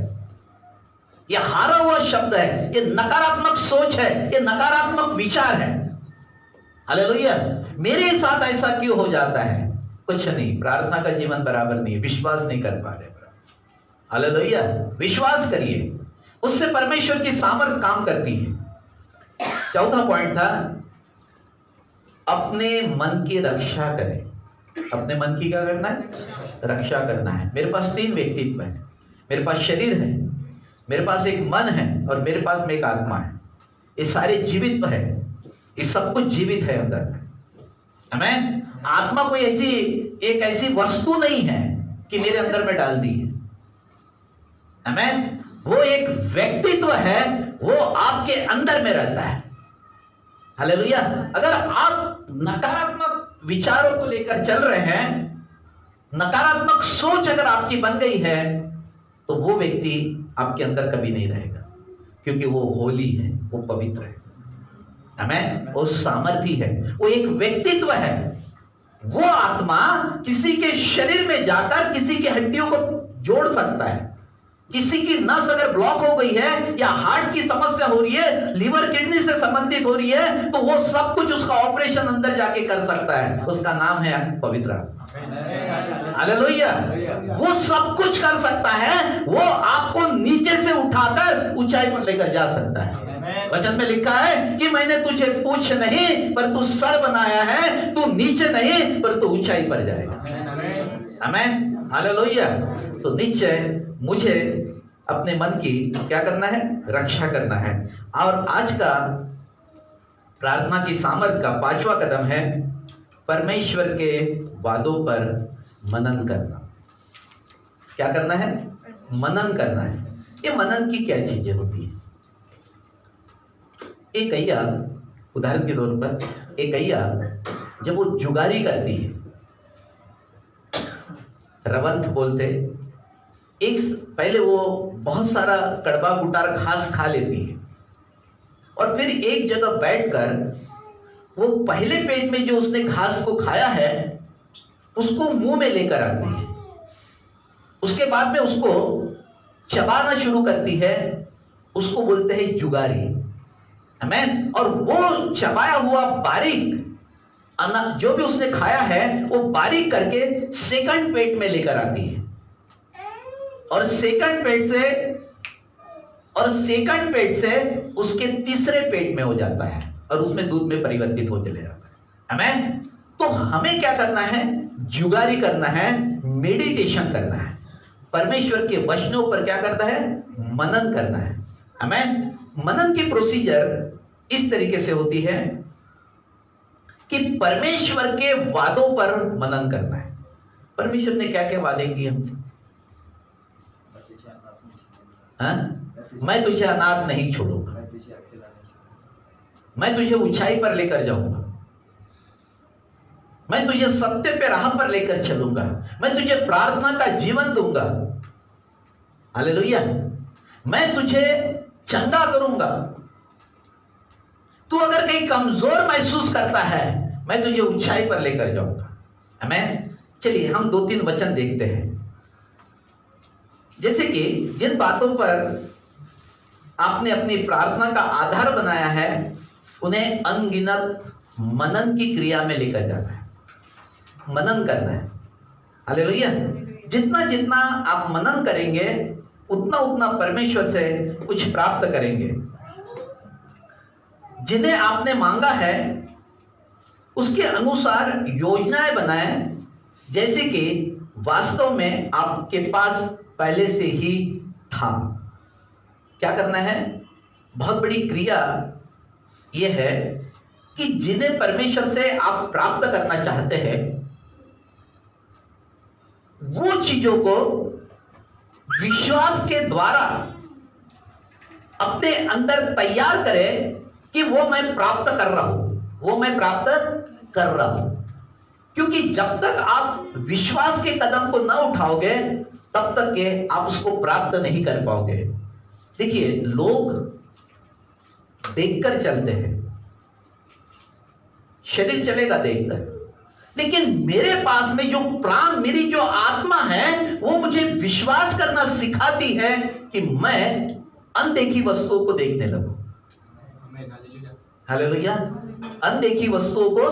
ये हारा हुआ शब्द है, ये नकारात्मक सोच है, ये नकारात्मक विचार है। हालेलुया। मेरे साथ ऐसा क्यों हो जाता है? कुछ नहीं, प्रार्थना का जीवन बराबर नहीं है, विश्वास नहीं कर पा रहे। हालेलुया। विश्वास करिए, उससे परमेश्वर की सामर्थ काम करती है। चौथा पॉइंट था, अपने मन की रक्षा करें। अपने मन की क्या करना है? रक्षा करना है। मेरे पास 3 व्यक्तित्व है। मेरे पास शरीर है, मेरे पास एक मन है और मेरे पास में एक आत्मा है। ये सारे जीवित है, ये सब कुछ जीवित है अंदर में। आमीन। आत्मा कोई एक ऐसी वस्तु नहीं है कि मेरे अंदर में डाल दी है। आमीन। वो एक व्यक्तित्व है, वो आपके अंदर में रहता है। हालेलुया। अगर आप नकारात्मक विचारों को लेकर चल रहे हैं, नकारात्मक सोच अगर आपकी बन गई है, तो वो व्यक्ति आपके अंदर कभी नहीं रहेगा, क्योंकि वो होली है, वो पवित्र है। आमीन। वो सामर्थी है, वो एक व्यक्तित्व है। वो आत्मा किसी के शरीर में जाकर किसी की हड्डियों को जोड़ सकता है, किसी की नस अगर ब्लॉक हो गई है या हार्ट की समस्या हो रही है, लिवर किडनी से संबंधित हो रही है, तो वो सब कुछ उसका ऑपरेशन अंदर जाके कर सकता है। उसका नाम है पवित्र आत्मा। हालेलुया। वो सब कुछ कर सकता है। वो आपको नीचे से उठाकर ऊंचाई पर लेकर जा सकता है। वचन में लिखा है कि मैंने तुझे पूछ नहीं पर तू सर बनाया है, तू नीचे नहीं पर तू ऊंचाई पर जाएगा। आमीन। हालेलुया। तो निश्चय मुझे अपने मन की क्या करना है? रक्षा करना है। और आज का प्रार्थना की सामर्थ का 5वां कदम है परमेश्वर के वादों पर मनन करना। क्या करना है? मनन करना है। ये मनन की क्या चीजें होती है? एक गैया, उदाहरण के तौर पर एक गैया जब वो जुगारी करती है, रवंथ बोलते, एक पहले वो बहुत सारा कड़वा गुटार घास खा लेती है और फिर एक जगह बैठकर वो पहले पेट में जो उसने घास को खाया है उसको मुंह में लेकर आती है। उसके बाद में उसको चबाना शुरू करती है। उसको बोलते हैं जुगारी। आमीन। और वो चबाया हुआ बारीक जो भी उसने खाया है वो बारीक करके सेकंड पेट में लेकर आती है और सेकंड पेट से उसके तीसरे पेट में हो जाता है और उसमें दूध में परिवर्तित हो चले जाता है। आमीन। तो हमें क्या करना है? जुगारी करना है, मेडिटेशन करना है, परमेश्वर के वचनों पर क्या करता है? मनन करना है। आमीन। मनन की प्रोसीजर इस तरीके से होती है कि परमेश्वर के वादों पर मनन करना है। परमेश्वर ने क्या क्या वादे किए हमसे? मैं तुझे अनाथ नहीं छोड़ूंगा, मैं तुझे ऊंचाई पर लेकर जाऊंगा, मैं तुझे सत्य पे राह पर लेकर चलूंगा, मैं तुझे प्रार्थना का जीवन दूंगा। हालेलुया। मैं तुझे चंगा करूंगा। तू अगर कहीं कमजोर महसूस करता है, मैं तुझे ऊंचाई पर लेकर जाऊंगा। आमीन। चलिए हम 2-3 वचन देखते हैं। जैसे कि जिन बातों पर आपने अपनी प्रार्थना का आधार बनाया है उन्हें अनगिनत मनन की क्रिया में लेकर जाना है, मनन करना है। हालेलुया। जितना जितना आप मनन करेंगे उतना उतना परमेश्वर से कुछ प्राप्त करेंगे। जिन्हें आपने मांगा है उसके अनुसार योजनाएं बनाएं, जैसे कि वास्तव में आपके पास पहले से ही था। क्या करना है? बहुत बड़ी क्रिया यह है कि जिन्हें परमेश्वर से आप प्राप्त करना चाहते हैं वो चीजों को विश्वास के द्वारा अपने अंदर तैयार करें कि वो मैं प्राप्त कर रहा हूं, वो मैं प्राप्त कर रहा हूं। क्योंकि जब तक आप विश्वास के कदम को न उठाओगे तब तक के आप उसको प्राप्त नहीं कर पाओगे। देखिए, लोग देखकर चलते हैं, शरीर चलेगा देखकर, लेकिन मेरे पास में जो प्राण, मेरी जो आत्मा है वो मुझे विश्वास करना सिखाती है कि मैं अनदेखी वस्तुओं को देखने लगूं। हालेलुया। अनदेखी वस्तुओं को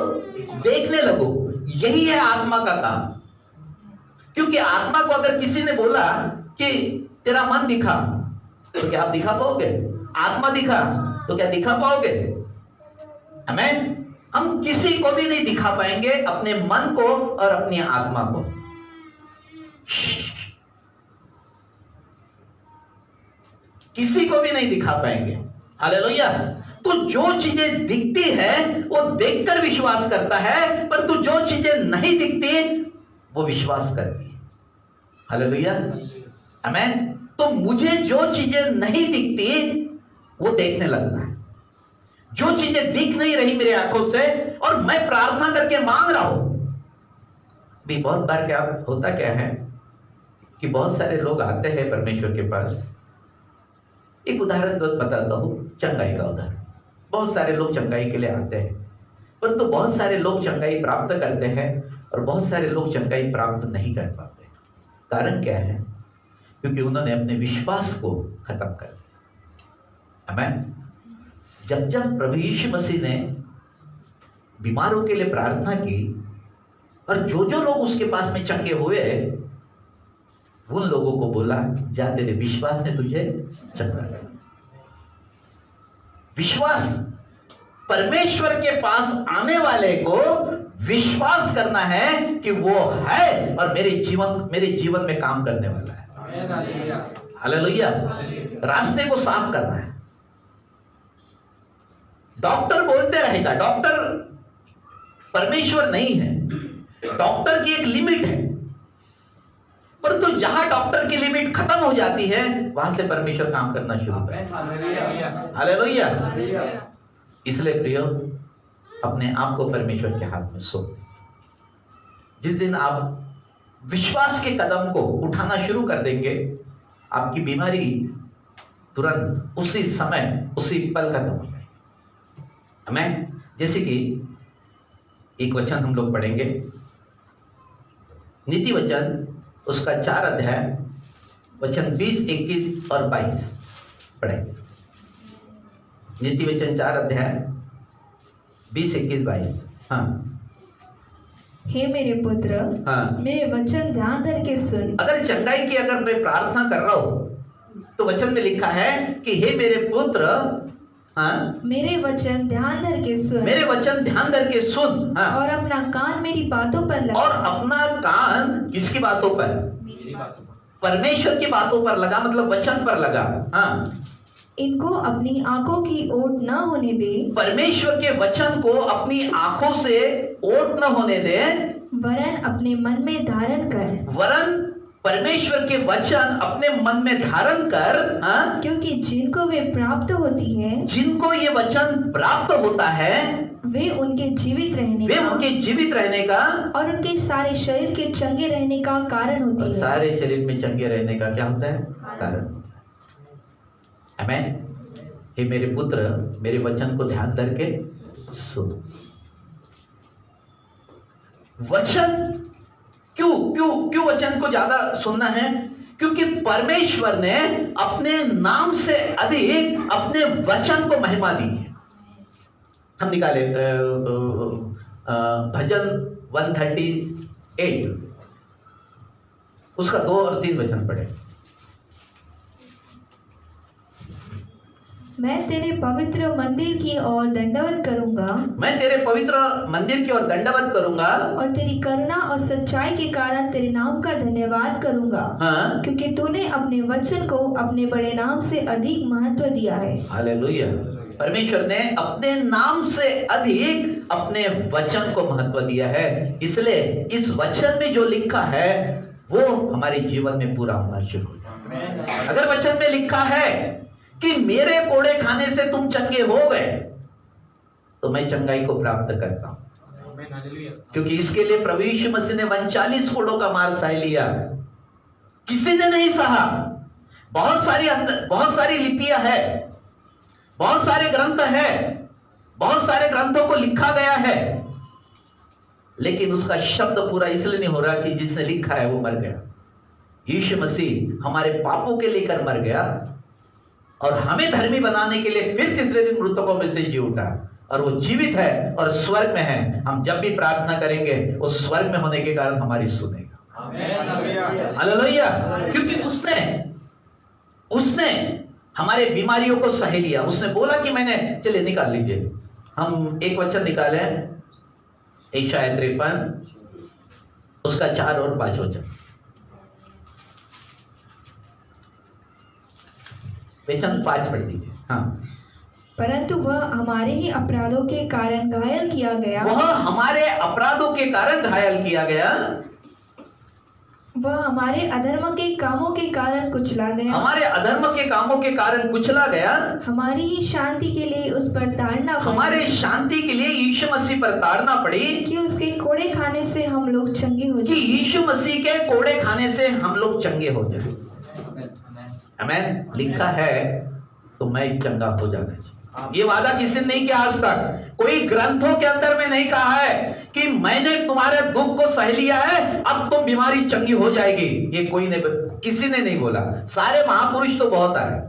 देखने लगो। यही है आत्मा का काम। क्योंकि आत्मा को अगर किसी ने बोला कि तेरा मन दिखा, तो क्या आप दिखा पाओगे? आत्मा दिखा तो क्या दिखा पाओगे? आमीन। हम किसी को भी नहीं दिखा पाएंगे, अपने मन को और अपनी आत्मा को। किसी को भी नहीं दिखा पाएंगे। हालेलुया। तो जो चीजें दिखती है वो देखकर विश्वास करता है, परंतु जो चीजें नहीं दिखती वो विश्वास करती है। हालेलुया। आमीन। तो मुझे जो चीजें नहीं दिखती वो देखने लगना है। जो चीजें दिख नहीं रही मेरे आंखों से और मैं प्रार्थना करके मांग रहा हूं भी। बहुत बार क्या होता क्या है कि बहुत सारे लोग आते हैं परमेश्वर के पास। एक उदाहरण बताता हूं, चंगाई का उदाहरण। बहुत सारे लोग चंगाई के लिए आते हैं, परंतु बहुत सारे लोग चंगाई प्राप्त करते हैं और बहुत सारे लोग चंगाई प्राप्त नहीं कर पाते। कारण क्या है? क्योंकि उन्होंने अपने विश्वास को खत्म कर दिया। आमीन। जब जब प्रभु यीशु मसीह ने बीमारों के लिए प्रार्थना की और जो जो लोग उसके पास में चंगे हुए, उन लोगों को बोला, जा तेरे विश्वास ने तुझे चंगा किया। विश्वास, परमेश्वर के पास आने वाले को विश्वास करना है कि वो है और मेरे जीवन में काम करने वाला है। हालेलुया। रास्ते को साफ करना है। डॉक्टर बोलते रहेगा, डॉक्टर परमेश्वर नहीं है। डॉक्टर की एक लिमिट है, परंतु जहां डॉक्टर की लिमिट खत्म हो जाती है वहां से परमेश्वर काम करना शुरू करता है। हालेलुया। इसलिए प्रियो, अपने आप को परमेश्वर के हाथ में सौंप। जिस दिन आप विश्वास के कदम को उठाना शुरू कर देंगे, आपकी बीमारी तुरंत उसी समय उसी पल खत्म हो जाएगी। हमें जैसे कि एक वचन हम लोग पढ़ेंगे, नीति वचन उसका 4 अध्याय वचन 20, 21 और 22 पढ़ेंगे। नीति वचन 4 अध्याय 20, 21, 22। हाँ। हे मेरे पुत्र, हाँ। मेरे वचन ध्यान धर के सुन। अगर चंगाई की अगर मैं प्रार्थना कर रहा हूं तो वचन में लिखा है कि हे मेरे पुत्र, हाँ, मेरे वचन ध्यान धर के सुन। मेरे वचन ध्यान धर के सुन। हाँ। और अपना कान मेरी बातों पर लगा। और अपना कान किसकी बातों पर? मेरी बातों पर। परमेश्वर की बातों पर लगा, मतलब वचन पर लगा। हाँ। इनको अपनी आंखों की ओट न होने दे। परमेश्वर के वचन को अपनी आंखों से ओट न होने दे, वरन अपने मन में धारण कर। वरन परमेश्वर के वचन अपने मन में धारण कर। हाँ? क्योंकि जिनको वे प्राप्त होती है, जिनको ये वचन प्राप्त होता है, वे उनके जीवित रहने का और उनके सारे शरीर के चंगे रहने का कारण होती है। सारे शरीर में चंगे रहने का क्या होता है? कारण। आमीन। हे मेरे पुत्र, मेरे वचन को ध्यान धर के सुन। वचन क्यों वचन को ज्यादा सुनना है? क्योंकि परमेश्वर ने अपने नाम से अधिक अपने वचन को महिमा दी है। हम निकाले भजन 138 उसका 2 और 3 वचन पढ़े। मैं तेरे पवित्र मंदिर की ओर दंडवत करूंगा। मैं तेरे पवित्र मंदिर की ओर दंडवत करूंगा और तेरी करुणा और सच्चाई के कारण तेरे नाम का धन्यवाद करूंगा। हाँ। क्योंकि तूने अपने वचन को अपने बड़े नाम से अधिक महत्व दिया है। हालेलुया। परमेश्वर ने अपने नाम से अधिक अपने वचन को महत्व दिया है। इसलिए इस वचन में जो लिखा है वो हमारे जीवन में पूरा होना शुरू हो जाए। अगर वचन में लिखा है कि मेरे कोड़े खाने से तुम चंगे हो गए, तो मैं चंगाई को प्राप्त करता हूं। क्योंकि इसके लिए प्रभु यीशु मसीह ने 39 कोड़ों का मार सह लिया, किसी ने नहीं सहा। बहुत सारी लिपियां है, बहुत सारे ग्रंथ है, बहुत सारे ग्रंथों को लिखा गया है, लेकिन उसका शब्द पूरा इसलिए नहीं हो रहा कि जिसने लिखा है वो मर गया। यीशु मसीह हमारे पापों के लेकर मर गया और हमें धर्मी बनाने के लिए फिर तीसरे दिन मृतकों में से जी उठा, और वो जीवित है और स्वर्ग में है। हम जब भी प्रार्थना करेंगे वो स्वर्ग में होने के कारण हमारी सुनेगा। हालेलुया। क्योंकि उसने हमारे बीमारियों को सह लिया। उसने बोला कि मैंने, चलिए निकाल लीजिए, हम एक वचन निकाले, यशायाह 53 उसका 4 और 5 वचन। वचन 5 पढ़ दीजिए। हाँ। परंतु वह हमारे ही अपराधों के कारण घायल किया गया। वह हमारे अपराधों के कारण घायल किया गया। वह हमारे अधर्म के कामों के कारण कुचला गया। हमारे अधर्म के कामों के कारण कुचला गया। हमारी ही शांति के लिए उस पर ताड़ना पड़ी। हमारे शांति के लिए यीशु मसीह पर ताड़ना पड़ी। कि उसके कोड़े खाने से हम लोग चंगे हो कि जाए। यीशु मसीह के कोड़े खाने से हम लोग चंगे हो जाए। आमीन। लिखा है तो मैं चंगा हो जाना चाहिए। ये वादा किसी ने नहीं किया आज तक। कोई ग्रंथों के अंदर में नहीं कहा है कि मैंने तुम्हारे दुख को सह लिया है, अब तुम बीमारी चंगी हो जाएगी। ये कोई किसी ने नहीं बोला। सारे महापुरुष तो बहुत आए,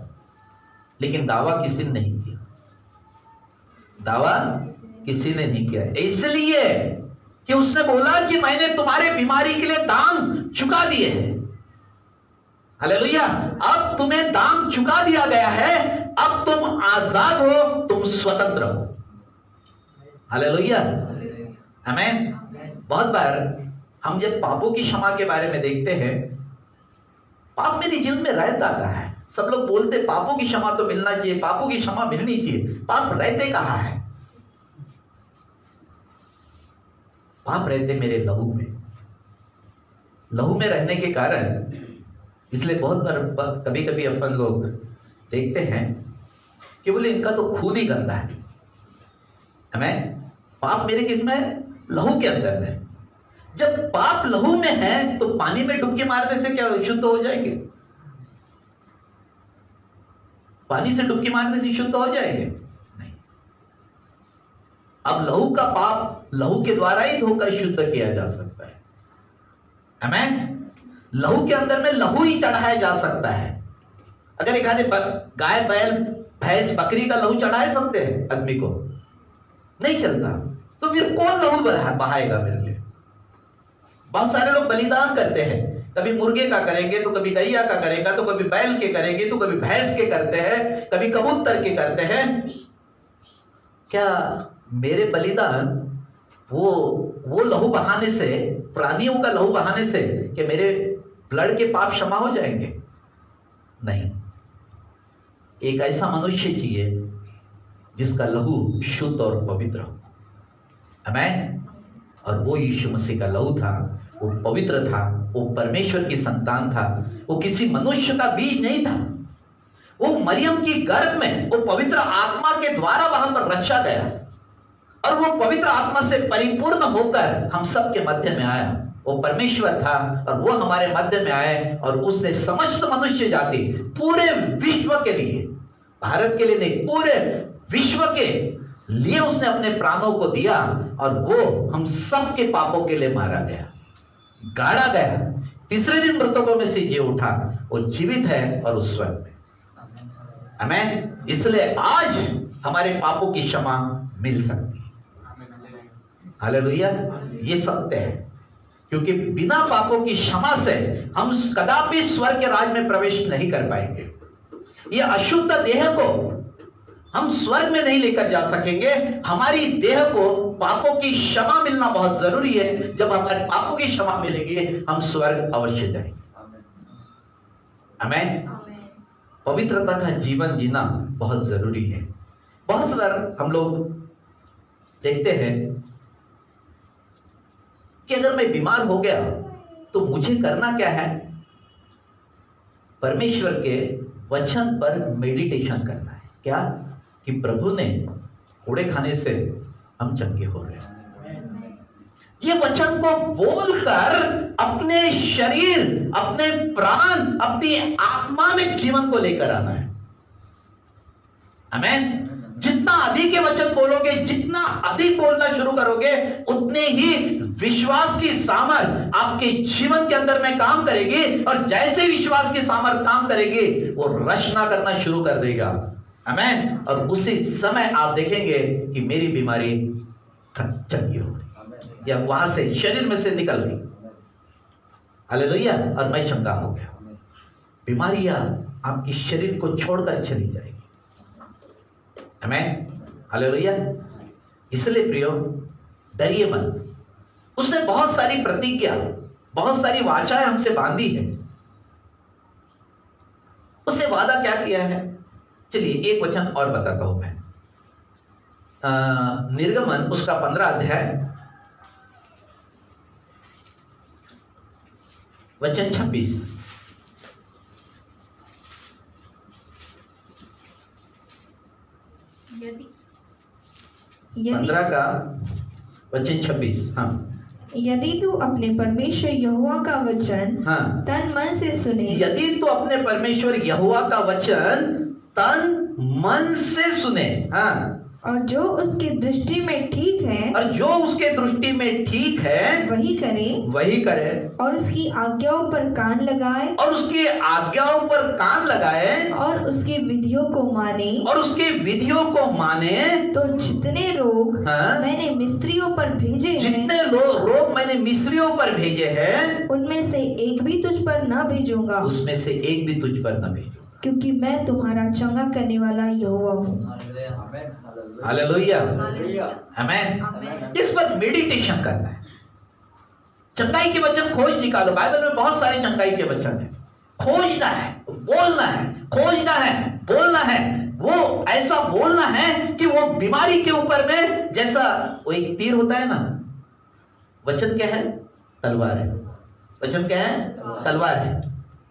लेकिन दावा किसी ने नहीं किया। दावा किसी ने नहीं किया, इसलिए कि उसने बोला कि मैंने तुम्हारे बीमारी के लिए दाम चुका दिए हैं। हालेलुया। अब तुम्हें दाम चुका दिया गया है, अब तुम आजाद हो, तुम स्वतंत्र हो। हालेलुया, आमीन। बहुत बार हम जब पापों की क्षमा के बारे में देखते हैं, पाप मेरे जीवन में रहता कहाँ है? सब लोग बोलते पापों की क्षमा तो मिलना चाहिए, पापों की क्षमा मिलनी चाहिए। पाप रहते कहाँ है? पाप रहते मेरे लहू में। लहू में रहने के कारण, इसलिए बहुत बार कभी कभी अपन लोग देखते हैं कि बोले इनका तो खून ही गंदा है। हमें पाप मेरे किस में है? लहू के अंदर में। जब पाप लहू में है तो पानी में डुबकी मारने से क्या शुद्ध हो जाएंगे? पानी से डुबकी मारने से शुद्ध हो जाएंगे? नहीं। अब लहू का पाप लहू के द्वारा ही धोकर शुद्ध किया जा सकता है। हमें लहू के अंदर में लहू ही चढ़ाया जा सकता है। अगर एक आधे गाय बैल भैंस बकरी का लहू चढ़ा सकते हैं आदमी को? नहीं चलता। तो फिर कौन लहू बहाएगा मेरे लिए? बहुत सारे लोग बलिदान करते हैं, कभी मुर्गे का करेंगे तो कभी गैया का करेगा, तो कभी बैल के करेंगे तो कभी भैंस के करते हैं, कभी कबूतर के करते हैं। क्या मेरे बलिदान वो लहू बहाने से, प्राणियों का लहू बहाने से कि मेरे ब्लड के पाप क्षमा हो जाएंगे? नहीं। एक ऐसा मनुष्य चाहिए जिसका लहू शुद्ध और पवित्र हो। आमीन। और वो यीशु मसीह का लहू था, वो पवित्र था, वो परमेश्वर की संतान था, वो किसी मनुष्य का बीज नहीं था। वो मरियम की गर्भ में वो पवित्र आत्मा के द्वारा वहां पर रचा गया, और वो पवित्र आत्मा से परिपूर्ण होकर हम सब के मध्य में आया। वो परमेश्वर था और वो हमारे मध्य में आए, और उसने समस्त मनुष्य जाति, पूरे विश्व के लिए, भारत के लिए नहीं, पूरे विश्व के लिए उसने अपने प्राणों को दिया, और वो हम सब के पापों के लिए मारा गया, गाड़ा गया, तीसरे दिन मृतकों में से जी उठा, वो जीवित है और उस स्वर्ग में। आमीन। इसलिए आज हमारे पापों की क्षमा मिल सकती है। हालेलुया। ये सत्य है, क्योंकि बिना पापों की क्षमा से हम कदापि स्वर्ग के राज में प्रवेश नहीं कर पाएंगे। ये अशुद्ध देह को हम स्वर्ग में नहीं लेकर जा सकेंगे। हमारी देह को पापों की क्षमा मिलना बहुत जरूरी है। जब हमारे पापों की क्षमा मिलेगी, हम स्वर्ग अवश्य जाएंगे। आमीन। पवित्रता का जीवन जीना बहुत जरूरी है। बहुत बार हम लोग देखते हैं कि अगर मैं बीमार हो गया तो मुझे करना क्या है? परमेश्वर के वचन पर मेडिटेशन करना है। क्या? कि प्रभु ने कूड़े खाने से हम चंगे हो रहे हैं। ये वचन को बोलकर अपने शरीर, अपने प्राण, अपनी आत्मा में जीवन को लेकर आना है। आमीन। जितना अधिक ये वचन बोलोगे, जितना अधिक बोलना शुरू करोगे, उतने ही विश्वास की सामर्थ आपके जीवन के अंदर में काम करेगी, और जैसे विश्वास की सामर्थ काम करेगी, वो रचना करना शुरू कर देगा। आमीन। और उसी समय आप देखेंगे कि मेरी बीमारी चंगी हो गई, या वहां से शरीर में से निकल गई। हालेलुया। और मैं चंगा हो गया। बीमारियां आपके शरीर को छोड़कर चली जाएगी। आमीन। हालेलुया। इसलिए प्रियो, डरिए मत। उसने बहुत सारी प्रतिज्ञा, बहुत सारी वाचाएं हमसे बांधी है। उसने वादा क्या किया है? चलिए एक वचन और बताता हूं मैं। निर्गमन उसका 15 अध्याय वचन 26। यदि 15 का वचन 26। हाँ। यदि तू अपने परमेश्वर यहोवा का वचन हाँ। तन मन से सुने, यदि तू अपने परमेश्वर यहोवा का वचन तन मन से सुने, हाँ, और जो उसकी दृष्टि में ठीक है और जो उसके दृष्टि में ठीक है वही करे, वही करे, और उसकी आज्ञाओं पर कान लगाए, और उसकी आज्ञाओं पर कान लगाए, और उसकी विधियों को माने, और उसकी विधियों को माने, तो जितने रोग हाँ? मैंने मिस्त्रियों पर भेजे हैं, जितने रोग मैंने मिस्रियों पर भेजे हैं, उनमें से एक भी तुझ पर न भेजूंगा, उसमें से एक भी तुझ पर न भेजूंगा, क्योंकि मैं तुम्हारा चंगा करने वाला यहोवा हूँ। हालेलुया, आमीन। इस पर मेडिटेशन करना है। चंगाई के वचन खोज निकालो। बाइबल में बहुत सारे चंगाई के वचन है। खोजना है, बोलना है, खोजना है, बोलना है। वो ऐसा बोलना है कि वो बीमारी के ऊपर में, जैसा वो एक तीर होता है ना, वचन क्या है? तलवार है। वचन क्या है? तलवार है।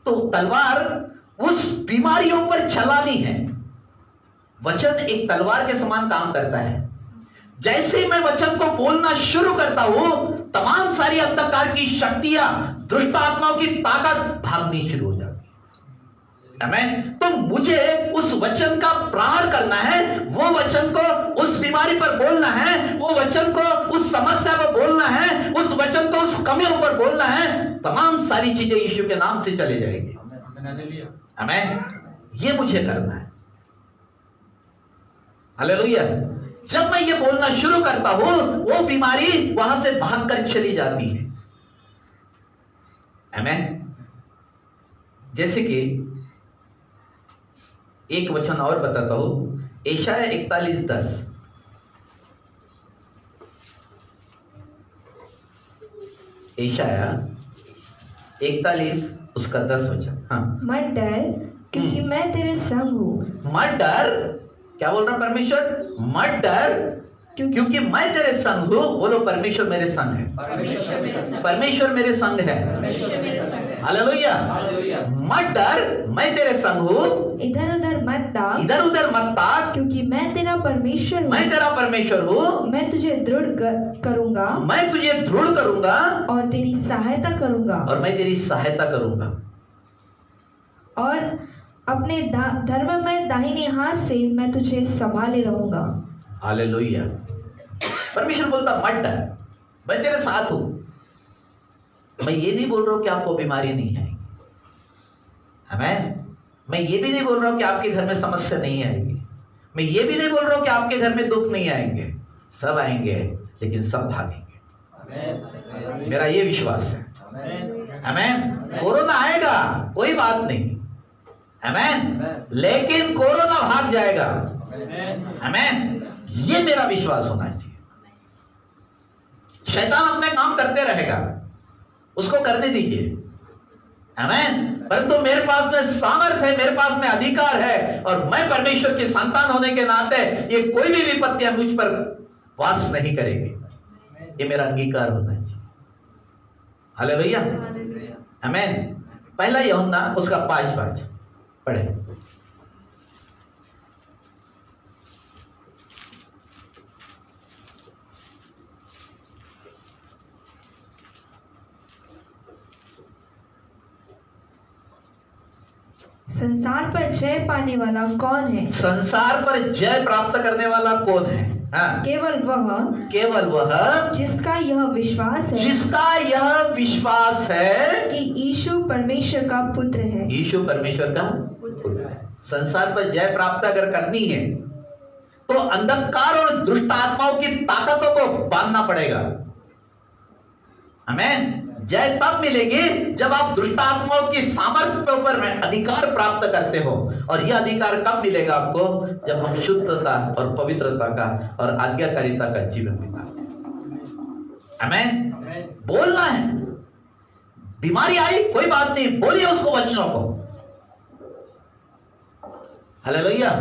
तो तलवार उस बीमारियों पर चलानी है। वचन एक तलवार के समान काम करता है। जैसे ही मैं वचन को बोलना शुरू करता हूं, तमाम सारी अंधकार की शक्तियां, दुष्ट आत्माओं की ताकत भागनी शुरू हो जाती है। आमीन। तो मुझे उस वचन का प्रहार करना है, वो वचन को उस बीमारी पर बोलना है, वो वचन को उस समस्या पर बोलना है, उस वचन को उस कमियों पर बोलना है। तमाम सारी चीजें यीशु के नाम से चले जाएंगी। आमीन। ये मुझे करना है। हालेलुया। जब मैं ये बोलना शुरू करता हूं, वो बीमारी वहां से भागकर चली जाती है। आमीन। जैसे कि एक वचन और बताता हूं, यशायाह 41:10। यशायाह 41 उसका 10 वचन। हाँ। मत डर, क्योंकि मैं तेरे संग हूँ। मत डर, क्या बोल रहा परमेश्वर? मत डर, क्योंकि मैं तेरे संग हूं। बोलो, परमेश्वर मेरे संग है। परमेश्वर मेरे संग है। हालेलुया। मत डर, मैं तेरे संग हूं। इधर उधर मत ताक, इधर उधर मत ताक, क्योंकि मैं तेरा परमेश्वर हूँ। मैं तेरा परमेश्वर हूं। मैं तुझे दृढ़ करूंगा, मैं तुझे दृढ़ करूंगा, और तेरी सहायता करूंगा, और मैं तेरी सहायता करूंगा, और अपने धर्ममय दाहिने हाथ से मैं तुझे संभाले रहूंगा। हालेलुया। परमेश्वर बोलता मत डर, मैं तेरे साथ हूं। मैं ये नहीं बोल रहा हूं कि आपको बीमारी नहीं आएगी। आमीन। मैं ये भी नहीं बोल रहा हूं कि आपके घर में समस्या नहीं आएगी। मैं ये भी नहीं बोल रहा हूं कि आपके घर में दुख नहीं आएंगे। सब आएंगे, लेकिन सब भागेंगे। मेरा ये विश्वास है। आमीन। कोरोना आएगा, कोई बात नहीं। आमीन। लेकिन कोरोना भाग जाएगा। आमीन। ये मेरा विश्वास होना चाहिए। शैतान अपने काम करते रहेगा, उसको करने दीजिए। आमीन। परंतु मेरे पास में सामर्थ्य है, मेरे पास में अधिकार है, और मैं परमेश्वर के संतान होने के नाते ये कोई भी विपत्तियां मुझ पर वास नहीं करेगी। ये मेरा अंगीकार होना चाहिए। हालेलुया। आमीन। पहला यूहन्ना उसका 5:5 पढ़े। संसार पर जय पाने वाला कौन है? संसार पर जय प्राप्त करने वाला कौन है? हाँ। केवल वह जिसका यह विश्वास है, कि यीशु परमेश्वर का पुत्र है। यीशु परमेश्वर का पुत्र है। संसार पर जय प्राप्त अगर करनी है, तो अंधकार और दुष्ट आत्माओं की ताकतों को बांधना पड़ेगा। आमीन। जय तब मिलेगी जब आप दुष्ट आत्माओं की सामर्थ्य के ऊपर में अधिकार प्राप्त करते हो। और यह अधिकार कब मिलेगा आपको? जब हम शुद्धता और पवित्रता का और आज्ञाकारिता का जीवन बिताते। आमीन। बोलना है। बीमारी आई, कोई बात नहीं, बोलिए उसको, वचनों को। हालेलुया।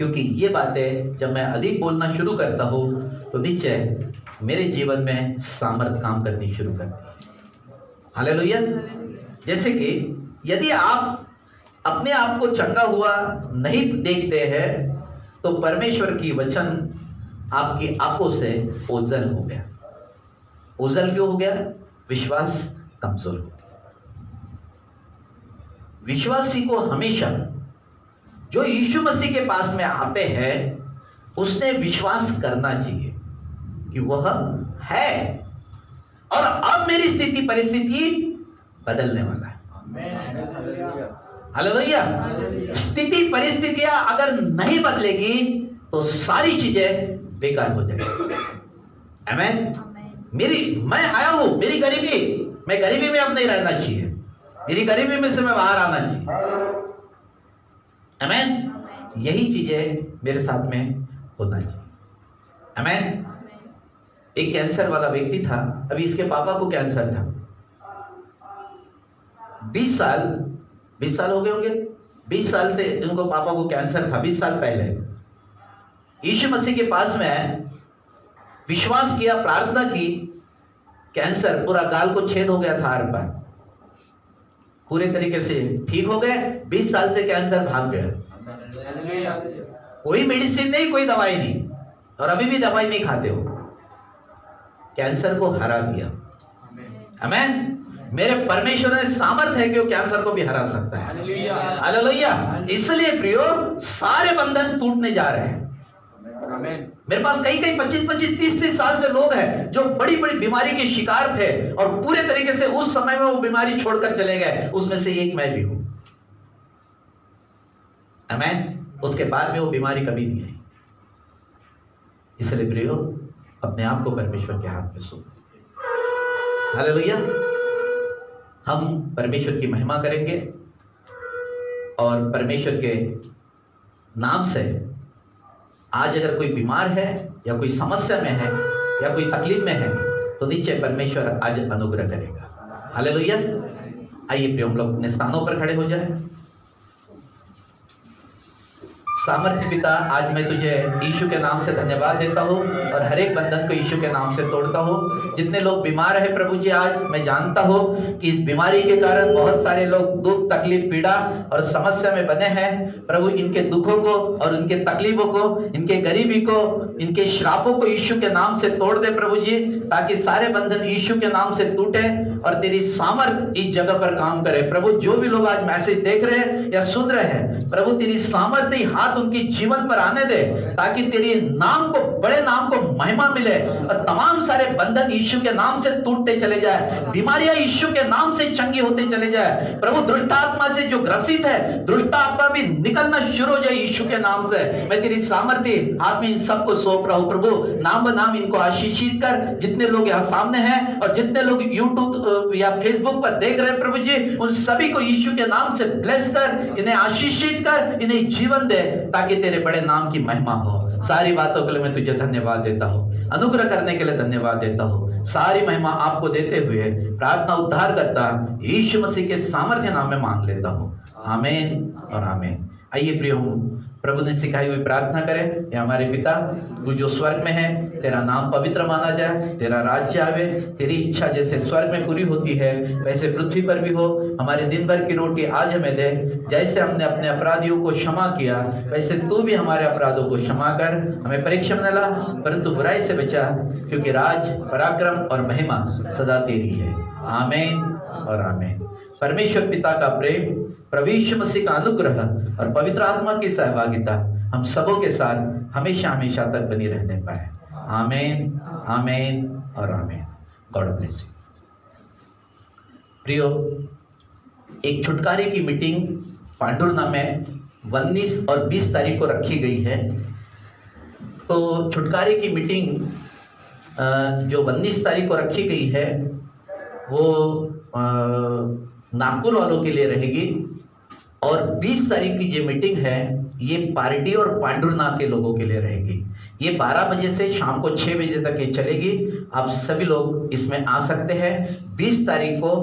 क्योंकि ये बातें जब मैं अधिक बोलना शुरू करता हूं, तो निश्चय मेरे जीवन में सामर्थ काम करनी शुरू करती है। हालेलुया। जैसे कि यदि आप अपने आप को चंगा हुआ नहीं देखते हैं, तो परमेश्वर की वचन आपकी आंखों से ओझल हो गया। ओझल क्यों हो गया? विश्वास कमजोर हो गया। विश्वासी को हमेशा जो यीशु मसीह के पास में आते हैं, उसने विश्वास करना चाहिए कि वह है और अब मेरी स्थिति परिस्थिति बदलने वाला है। हालेलुया। स्थिति परिस्थितियां अगर नहीं बदलेगी तो सारी चीजें बेकार हो जाएगी। आमीन। मैं आया हूं, मेरी गरीबी, मैं गरीबी में अब नहीं रहना चाहिए, मेरी गरीबी में से मैं बाहर आना चाहिए। आमीन। यही चीजें मेरे साथ में होना चाहिए। आमीन। एक कैंसर वाला व्यक्ति था, अभी इसके पापा को कैंसर था। 20 साल हो गए होंगे, 20 साल से इनको पापा को कैंसर था। 20 साल पहले यीशु मसीह के पास में विश्वास किया, प्रार्थना की, कैंसर पूरा गाल को छेद हो गया था हर बार, पूरे तरीके से ठीक हो गए। 20 साल से कैंसर भाग गया। कोई मेडिसिन नहीं, कोई दवाई नहीं, और अभी भी दवाई नहीं खाते हो। कैंसर को हरा दिया। आमीन। मेरे परमेश्वर ने सामर्थ है कि वो कैंसर को भी हरा सकता है। हालेलुया। इसलिए प्रियो, सारे बंधन टूटने जा रहे हैं। मेरे पास कई 25 30 साल से लोग हैं जो बड़ी बड़ी बीमारी के शिकार थे और पूरे तरीके से उस समय में वो बीमारी छोड़कर चले गए। उसमें से एक मैं भी हूं। आमीन। उसके बाद में वो बीमारी कभी नहीं आई। इसलिए प्रियो, अपने आप को परमेश्वर के हाथ में सौंप। हालेलुया। हम परमेश्वर की महिमा करेंगे और परमेश्वर के नाम से आज अगर कोई बीमार है या कोई समस्या में है या कोई तकलीफ में है तो निश्चय परमेश्वर आज अनुग्रह करेगा। हालेलुया। आइए प्रिय, हम लोग अपने स्थानों पर खड़े हो जाए। सामर्थ्य पिता, आज मैं तुझे यीशु के नाम से धन्यवाद देता हूँ और हर एक बंधन को यीशु के नाम से तोड़ता हूँ। जितने लोग बीमार है प्रभु जी, आज मैं जानता हूँ कि इस बीमारी के कारण बहुत सारे लोग दुख, तकलीफ, पीड़ा और समस्या में बने हैं। प्रभु, इनके दुखों को और इनके तकलीफों को, इनके गरीबी को, इनके श्रापों को यीशु के नाम से तोड़ दे प्रभु जी, ताकि सारे बंधन यीशु के नाम से टूटे और तेरी सामर्थ इस जगह पर काम करे। प्रभु, जो भी लोग आज मैसेज देख रहे हैं या सुन रहे हैं, प्रभु तेरी सामर्थ्य हाथ उनके जीवन पर आने दे, ताकि तेरे नाम को, बड़े नाम को महिमा मिले और तमाम सारे बंधन यीशु के नाम से टूटते चले जाए, बीमारियां यीशु के नाम से चंगी होते चले जाए। प्रभु, दुष्ट आत्मा से जो ग्रसित है, दुष्ट आत्मा भी निकलना शुरू हो जाए यीशु के नाम से। मैं तेरी सामर्थ्य हाथ में इन सबको सौंप रहा हूं प्रभु। नाम नाम इनको आशीषित कर। जितने लोग यहाँ सामने हैं और जितने लोग यूट्यूब या फेसबुक पर देख रहे हैं प्रभु जी, उन सभी को यीशु के नाम से ब्लेस कर, इन्हें आशीषित कर, इन्हें जीवन दे, ताकि तेरे बड़े नाम की महिमा हो। सारी बातों के लिए मैं तुझे धन्यवाद देता हूँ, अनुग्रह करने के लिए धन्यवाद देता हूँ। सारी महिमा आपको देते हुए प्रार्थना उद्धार करता यीशु मसीह के सामर्थ्य नाम में मांग लेता हूँ। आमीन और आमीन। आइए प्रियो, प्रभु ने सिखाई हुई प्रार्थना करें। हे हमारे पिता, तू जो स्वर्ग में है, तेरा नाम पवित्र माना जाए, तेरा राज्य आवे, तेरी इच्छा जैसे स्वर्ग में पूरी होती है वैसे पृथ्वी पर भी हो। हमारे दिन भर की रोटी आज हमें दे, जैसे हमने अपने अपराधियों को क्षमा किया वैसे तू भी हमारे अपराधों को क्षमा कर। हमें परीक्षा में न ला, परंतु बुराई से बचा, क्योंकि राज, पराक्रम और महिमा सदा तेरी है। आमीन और आमीन। परमेश्वर पिता का प्रेम, प्रभु यीशु मसीह का अनुग्रह और पवित्र आत्मा की सहभागिता हम सबों के साथ हमेशा हमेशा तक बनी रहने पाए। आमीन, आमीन और आमीन। God bless you. प्रियो, एक छुटकारे की मीटिंग पांडुरना में 19 और 20 तारीख को रखी गई है। तो छुटकारे की मीटिंग जो 19 तारीख को रखी गई है वो नागपुर वालों के लिए रहेगी, और 20 तारीख की जो मीटिंग है ये पार्टी और पांडुरना के लोगों के लिए रहेगी। ये 12 बजे से शाम को 6 बजे तक ये चलेगी। आप सभी लोग इसमें आ सकते हैं। 20 तारीख को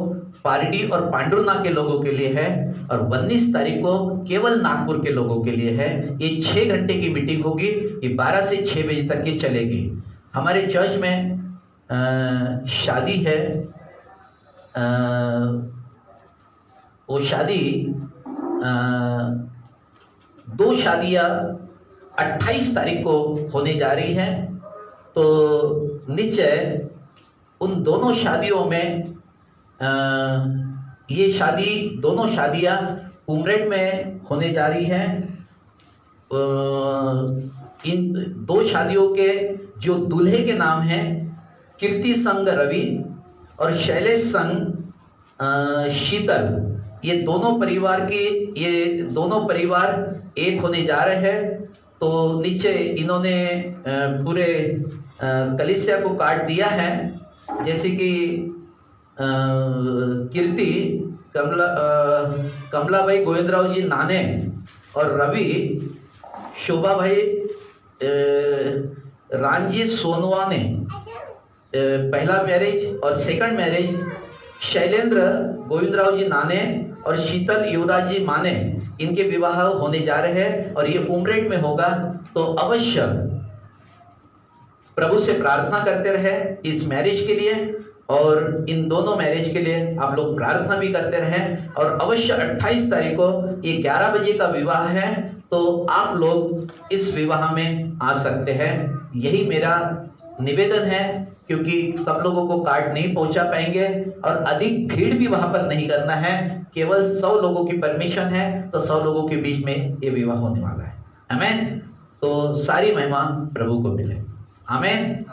पार्टी और पांडुरना के लोगों के लिए है और 19 तारीख को केवल नागपुर के लोगों के लिए है। ये 6 घंटे की मीटिंग होगी। ये 12 से 6 बजे तक ये चलेगी। हमारे चर्च में शादी है, वो शादी 2 शादियां 28 तारीख को होने जा रही हैं। तो निश्चय उन दोनों शादियों में ये शादी, दोनों शादियां उमरेड में होने जा रही हैं। इन 2 शादियों के जो दूल्हे के नाम हैं कीर्ति संग रवि और शैलेश संग शीतल, ये दोनों परिवार एक होने जा रहे हैं। तो नीचे इन्होंने पूरे कलीसिया को काट दिया है, जैसे कि कीर्ति कमलाबाई गोविंदराव जी नाने और रवि शोभा भाई रामजी सोनवाने पहला मैरिज और सेकंड मैरिज, शैलेंद्र गोविंदराव जी नाने और शीतल युवराज जी माने, इनके विवाह होने जा रहे हैं और ये उमरेड में होगा। तो अवश्य प्रभु से प्रार्थना करते रहे इस मैरिज के लिए, और इन दोनों मैरिज के लिए आप लोग प्रार्थना भी करते रहें। और अवश्य 28 तारीख को ये 11 बजे का विवाह है, तो आप लोग इस विवाह में आ सकते हैं। यही मेरा निवेदन है, क्योंकि सब लोगों को कार्ड नहीं पहुंचा पाएंगे और अधिक भीड़ भी वहां पर नहीं करना है। केवल 100 लोगों की परमिशन है, तो 100 लोगों के बीच में ये विवाह होने वाला है। आमीन। तो सारी महिमा प्रभु को मिले। आमीन।